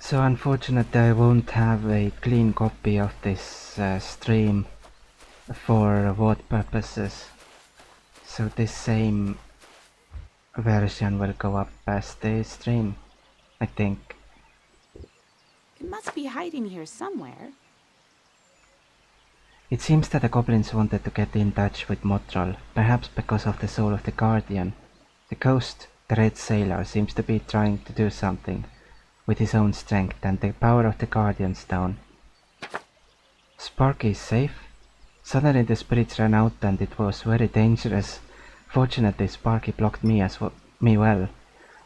So unfortunately I won't have a clean copy of this stream for VOD purposes. So this same version will go up as the stream, I think. It must be hiding here somewhere. It seems that the goblins wanted to get in touch with Mothral, perhaps because of the soul of the Guardian. The ghost, the Red Sailor, seems to be trying to do something with his own strength and the power of the Guardian Stone. Sparky is safe? Suddenly the spirits ran out and it was very dangerous. Fortunately Sparky blocked me well.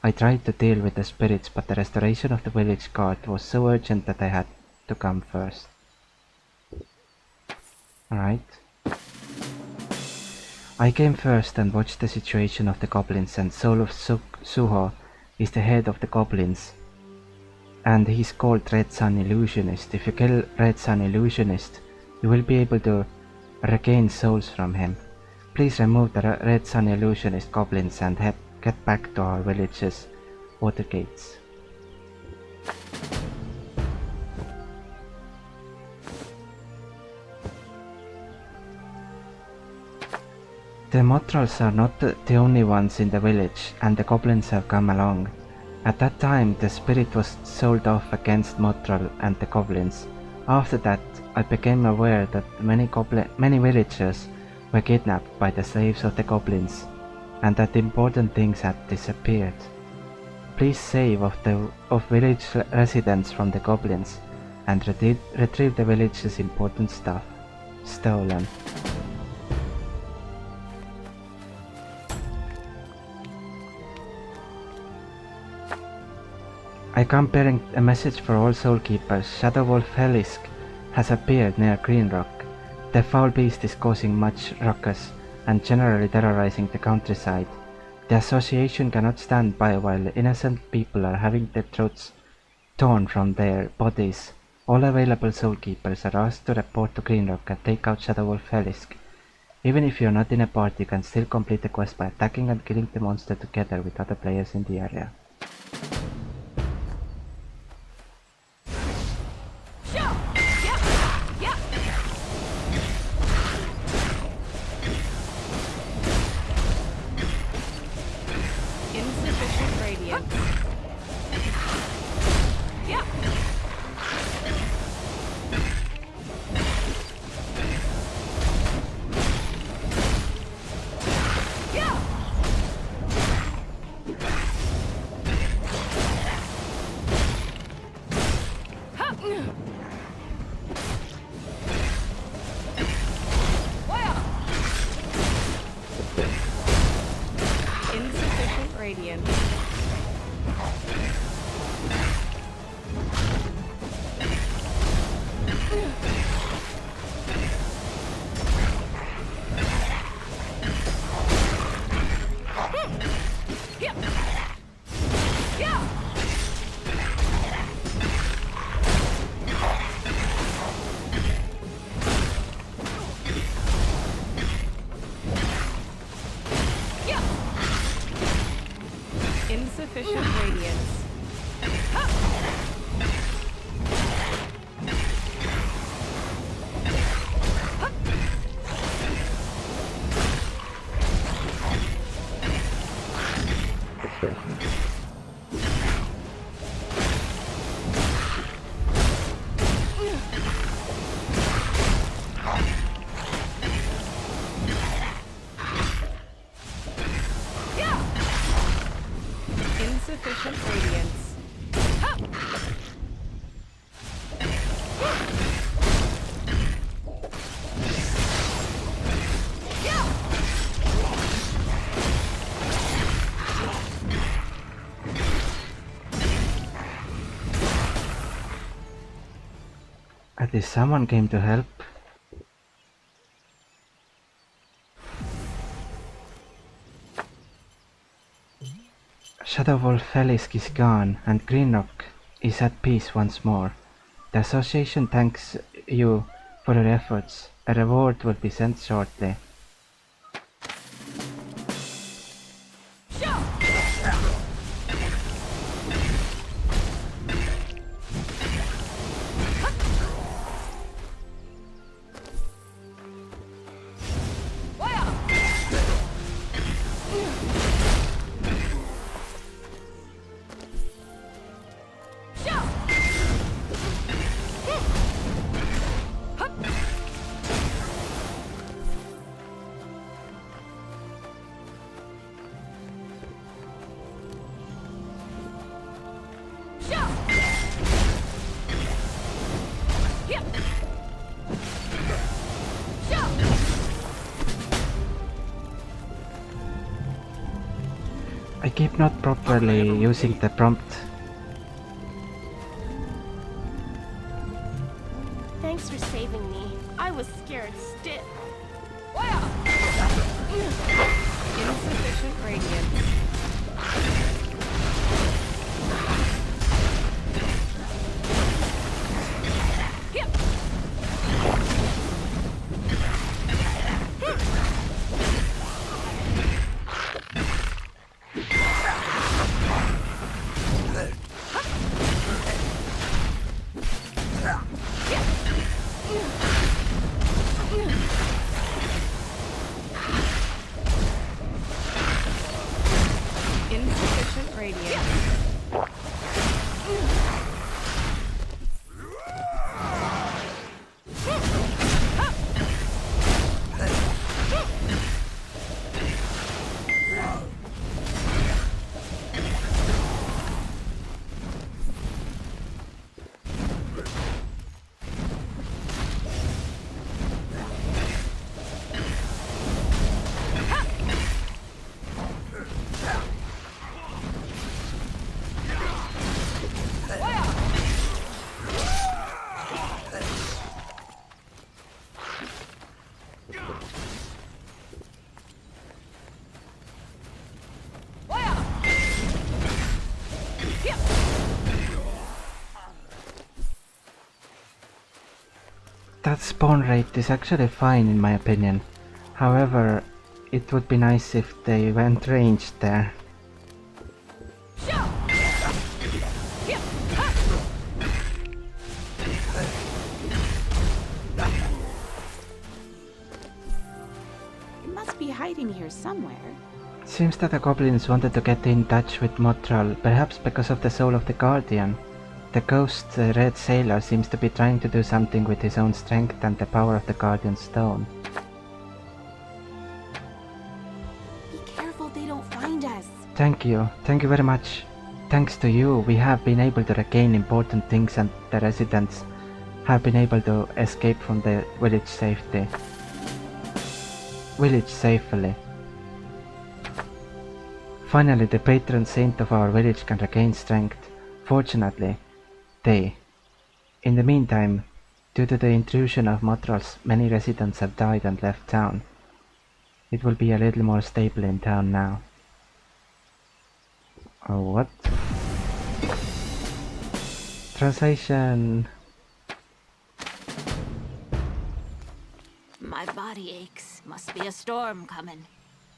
I tried to deal with the spirits, but the restoration of the village guard was so urgent that I had to come first. Alright. I came first and watched the situation of the goblins, and Soul of Suho is the head of the goblins. And he's called Red Sun Illusionist. If you kill Red Sun Illusionist, you will be able to regain souls from him. Please remove the Red Sun Illusionist goblins and get back to our village's water gates. The Mothrals are not the only ones in the village, and the goblins have come along. At that time, the spirit was sold off against Mothral and the goblins. After that, I became aware that many villagers were kidnapped by the slaves of the goblins, and that important things had disappeared. Please save of village residents from the goblins, and retrieve the village's important stuff stolen. I come bearing a message for all soul keepers. Shadow Wolf Helisk has appeared near Green Rock. The foul beast is causing much ruckus and generally terrorizing the countryside. The association cannot stand by while innocent people are having their throats torn from their bodies. All available soul keepers are asked to report to Green Rock and take out Shadow Wolf Helisk. Even if you are not in a party, you can still complete the quest by attacking and killing the monster together with other players in the area. Insufficient radiance. Yeah. Insufficient radiance. Insufficient radiance. Insufficient radiance. At least someone came to help. Shadow Wolf Felisk is gone, and Greenrock is at peace once more. The association thanks you for your efforts. A reward will be sent shortly. I keep not properly using the prompt. Thanks for saving me. I was scared stiff. Insufficient radiance. Insufficient radiance. That spawn rate is actually fine in my opinion. However, it would be nice if they went ranged there. It must be hiding here somewhere. Seems that the goblins wanted to get in touch with Mothral, perhaps because of the soul of the Guardian. The ghost, the red sailor, seems to be trying to do something with his own strength and the power of the Guardian stone. Be careful they don't find us. Thank you very much. Thanks to you, we have been able to regain important things and the residents have been able to escape from the village safely. Safely. Finally, the patron saint of our village can regain strength. Fortunately, in the meantime, due to the intrusion of Mothrals, many residents have died and left town. It will be a little more stable in town now. Oh, what? Translation. My body aches. Must be a storm coming.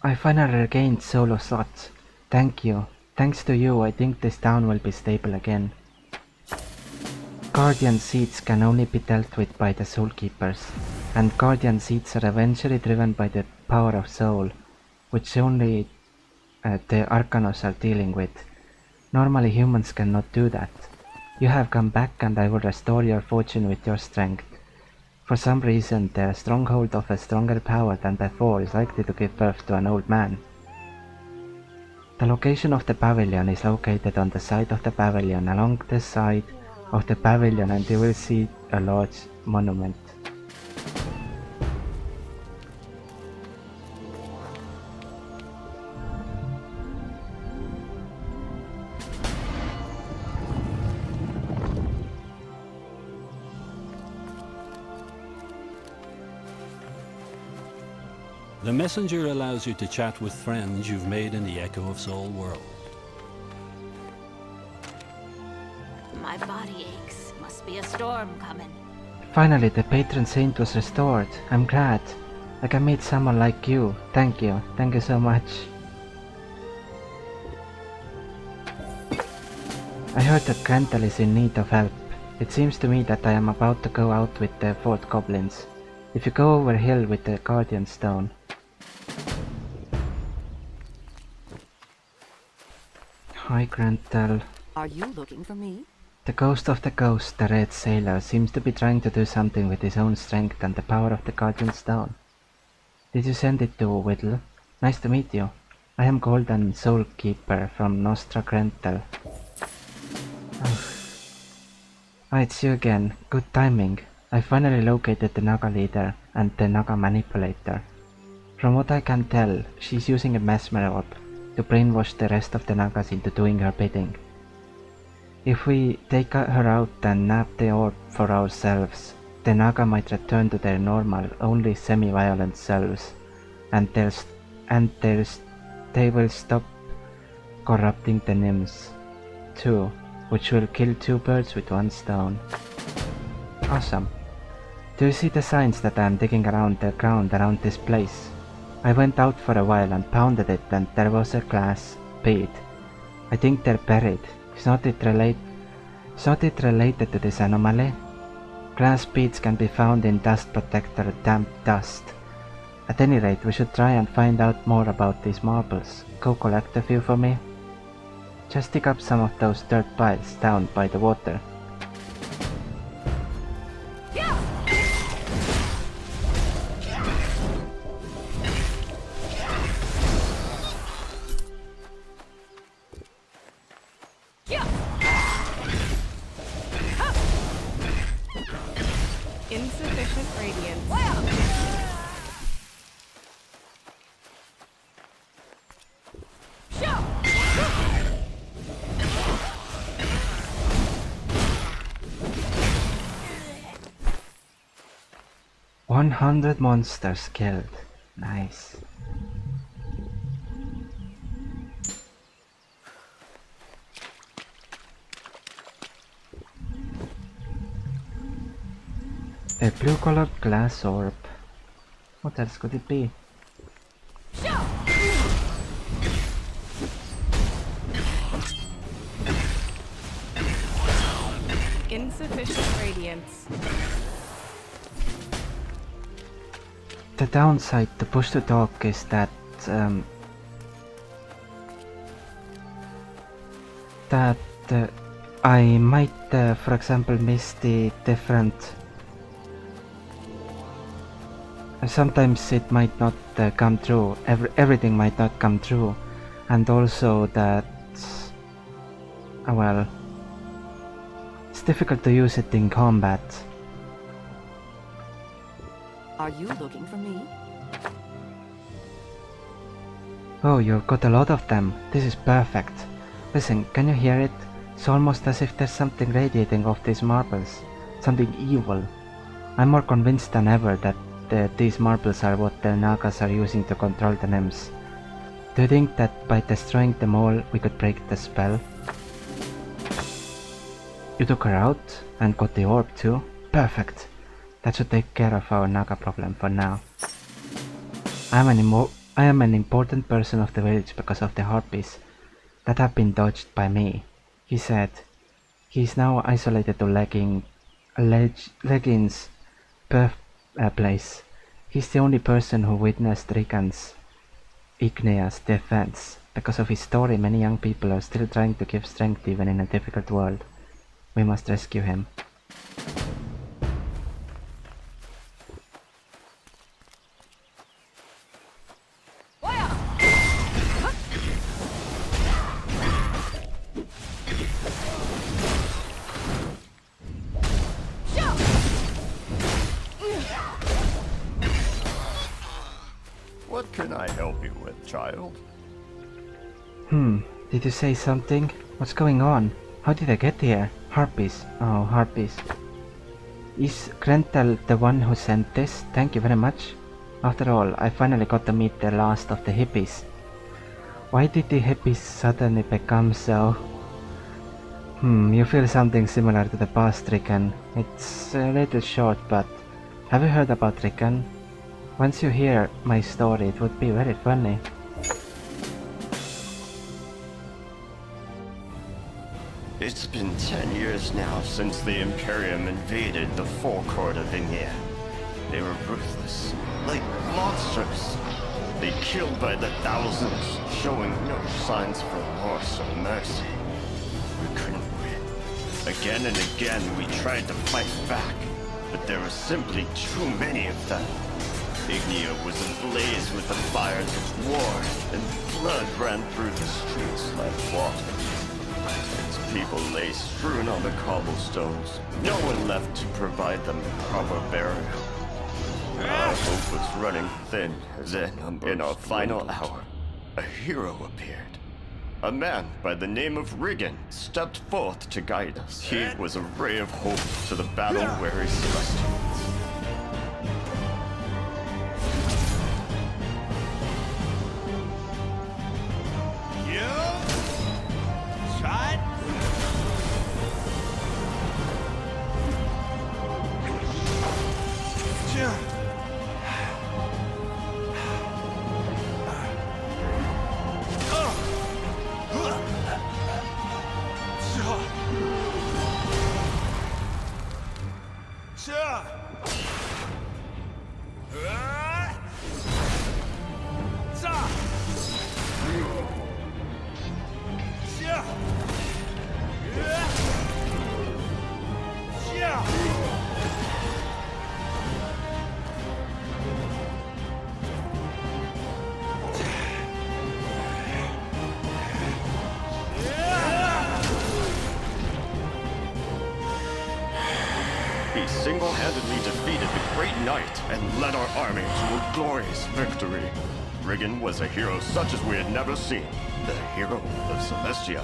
I finally regained Soul of Thoughts. Thank you. Thanks to you, I think this town will be stable again. Guardian seeds can only be dealt with by the Soul Keepers, and Guardian seeds are eventually driven by the power of Soul, which only the Arcanos are dealing with. Normally humans cannot do that. You have come back and I will restore your fortune with your strength. For some reason, the stronghold of a stronger power than before is likely to give birth to an old man. The location of the pavilion is located on the side of the pavilion. Along the side of the pavilion, and you will see a large monument. The messenger allows you to chat with friends you've made in the Echo of Soul world. My body aches. Must be a storm coming. Finally, the patron saint was restored. I'm glad. I can meet someone like you. Thank you. Thank you so much. I heard that Grantel is in need of help. It seems to me that I am about to go out with the 4th goblins. If you go over hill with the Guardian Stone. Hi, Grantel. Are you looking for me? The ghost of the ghost, the red sailor, seems to be trying to do something with his own strength and the power of the Guardian Stone. Did you send it to Whittle? Nice to meet you. I am Golden Soul Keeper from Nostra Grantel. Ah, it's you again. Good timing. I finally located the Naga leader and the Naga manipulator. From what I can tell, she's using a mesmer orb to brainwash the rest of the Nagas into doing her bidding. If we take her out and nab the orb for ourselves, the Naga might return to their normal, only semi-violent selves, and they will stop corrupting the nymphs too, which will kill 2 birds with 1 stone. Awesome. Do you see the signs that I am digging around the ground around this place? I went out for a while and pounded it, and there was a glass bead. I think they're buried. Is not it related to this anomaly? Glass beads can be found in dust protector damp dust. At any rate, we should try and find out more about these marbles. Go collect a few for me. Just dig up some of those dirt piles down by the water. Insufficient radiance. 100 monsters killed. Nice. A blue-colored glass orb. What else could it be? Insufficient radiance. The downside to push to talk is that that I might, for example, miss the different... Sometimes it might not come true, everything might not come true, and also that, well, it's difficult to use it in combat. Are you looking for me? Oh, you've got a lot of them. This is perfect. Listen, can you hear it? It's almost as if there's something radiating off these marbles. Something evil. I'm more convinced than ever that these marbles are what the Nagas are using to control the nymphs. Do you think that by destroying them all we could break the spell? You took her out and got the orb too? Perfect. That should take care of our Naga problem for now. I am an important person of the village because of the harpies that have been dodged by me, he said. He is now isolated to Legin's place. He's the only person who witnessed Rigan's Ignea's defense. Because of his story, many young people are still trying to give strength even in a difficult world. We must rescue him. What can I help you with, child? Did you say something? What's going on? How did I get here? Harpies. Oh, harpies. Is Grentel the one who sent this? Thank you very much. After all, I finally got to meet the last of the hippies. Why did the hippies suddenly become so... you feel something similar to the past, Rickon. It's a little short, but... Have you heard about Rickon? Once you hear my story, it would be very funny. It's been 10 years now since the Imperium invaded the forecourt of Aeria. They were ruthless, like monsters. They killed by the thousands, showing no signs for remorse or mercy. We couldn't win. Again and again we tried to fight back, but there were simply too many of them. Ignia was ablaze with the fires of war, and blood ran through the streets like water. Its people lay strewn on the cobblestones, no one left to provide them proper burial. Our hope was running thin, then, in our final hour, a hero appeared. A man by the name of Rigan stepped forth to guide us. He was a ray of hope to the battle-weary Celestials. He single-handedly defeated the Great Knight and led our army to a glorious victory. Rigan was a hero such as we had never seen. The hero of Celestia.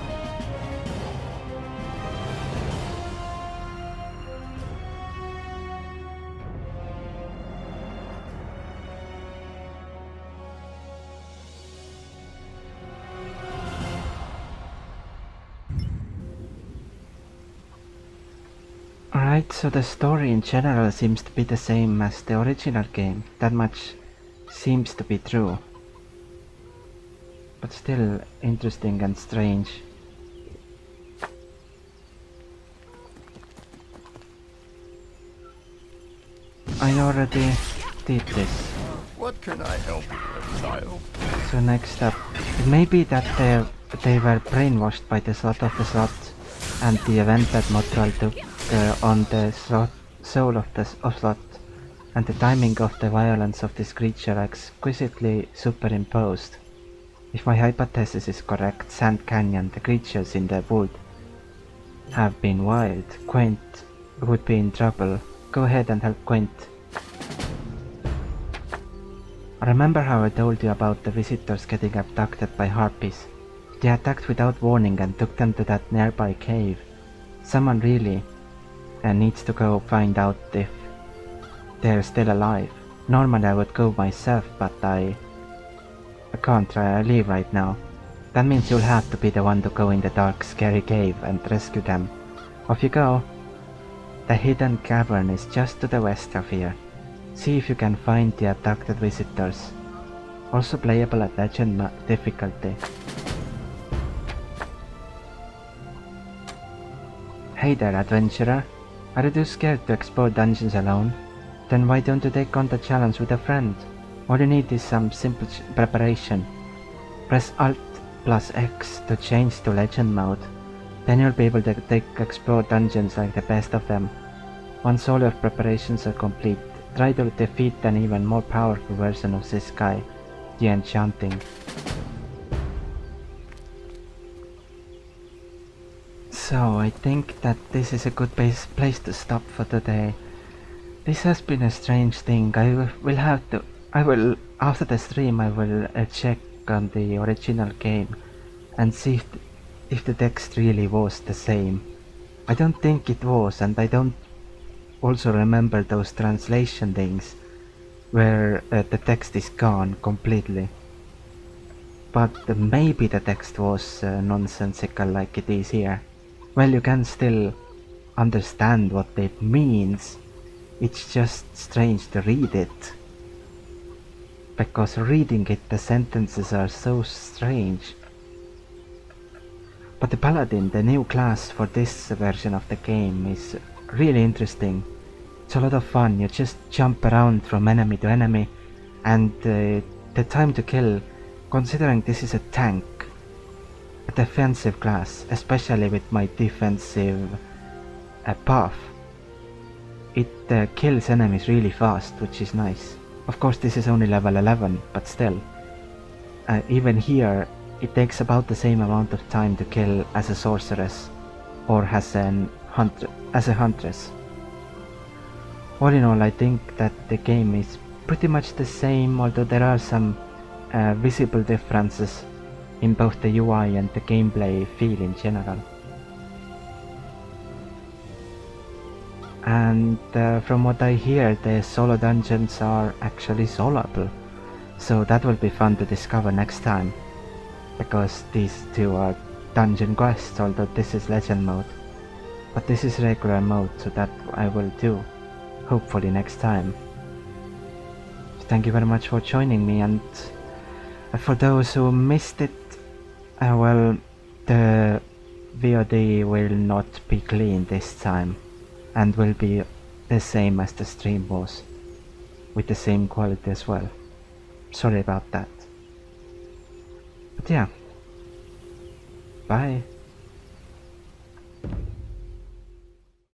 Alright, so the story in general seems to be the same as the original game. That much seems to be true. But still interesting and strange. I already did this. What What can I help you with, child? So next up, it may be that they were brainwashed by the slot of the slot and the event that Motral took on the soul of the slot, and the timing of the violence of this creature exquisitely superimposed. If my hypothesis is correct, Sand Canyon, the creatures in the wood, have been wild. Quaint would be in trouble. Go ahead and help Quaint. Remember how I told you about the visitors getting abducted by harpies? They attacked without warning and took them to that nearby cave. Someone really needs to go find out if they're still alive. Normally I would go myself, but I can't leave right now. That means you'll have to be the one to go in the dark, scary cave and rescue them. Off you go. The hidden cavern is just to the west of here. See if you can find the abducted visitors. Also playable at legend difficulty. Hey there, adventurer. Are you too scared to explore dungeons alone? Then why don't you take on the challenge with a friend? All you need is some simple preparation. Press Alt plus X to change to legend mode. Then you'll be able to explore dungeons like the best of them. Once all your preparations are complete, try to defeat an even more powerful version of this guy, the Enchanting. So I think that this is a good place to stop for today. This has been a strange thing. After the stream I will check on the original game and see if the text really was the same. I don't think it was, and I don't also remember those translation things where the text is gone completely. But maybe the text was nonsensical like it is here. Well, you can still understand what it means. It's just strange to read it. Because reading it, the sentences are so strange. But the Paladin, the new class for this version of the game, is really interesting. It's a lot of fun. You just jump around from enemy to enemy, and the time to kill, considering this is a tank, a defensive class, especially with my defensive buff, it kills enemies really fast, which is nice. Of course this is only level 11, but still. Even here, it takes about the same amount of time to kill as a sorceress, or as a huntress. All in all, I think that the game is pretty much the same, although there are some visible differences in both the UI and the gameplay feel in general. And from what I hear, the solo dungeons are actually soloable, so that will be fun to discover next time, because these two are dungeon quests, although this is legend mode. But this is regular mode, so that I will do, hopefully next time. Thank you very much for joining me, and for those who missed it, well, the VOD will not be clean this time, and will be the same as the stream was, with the same quality as well. Sorry about that. But yeah, bye.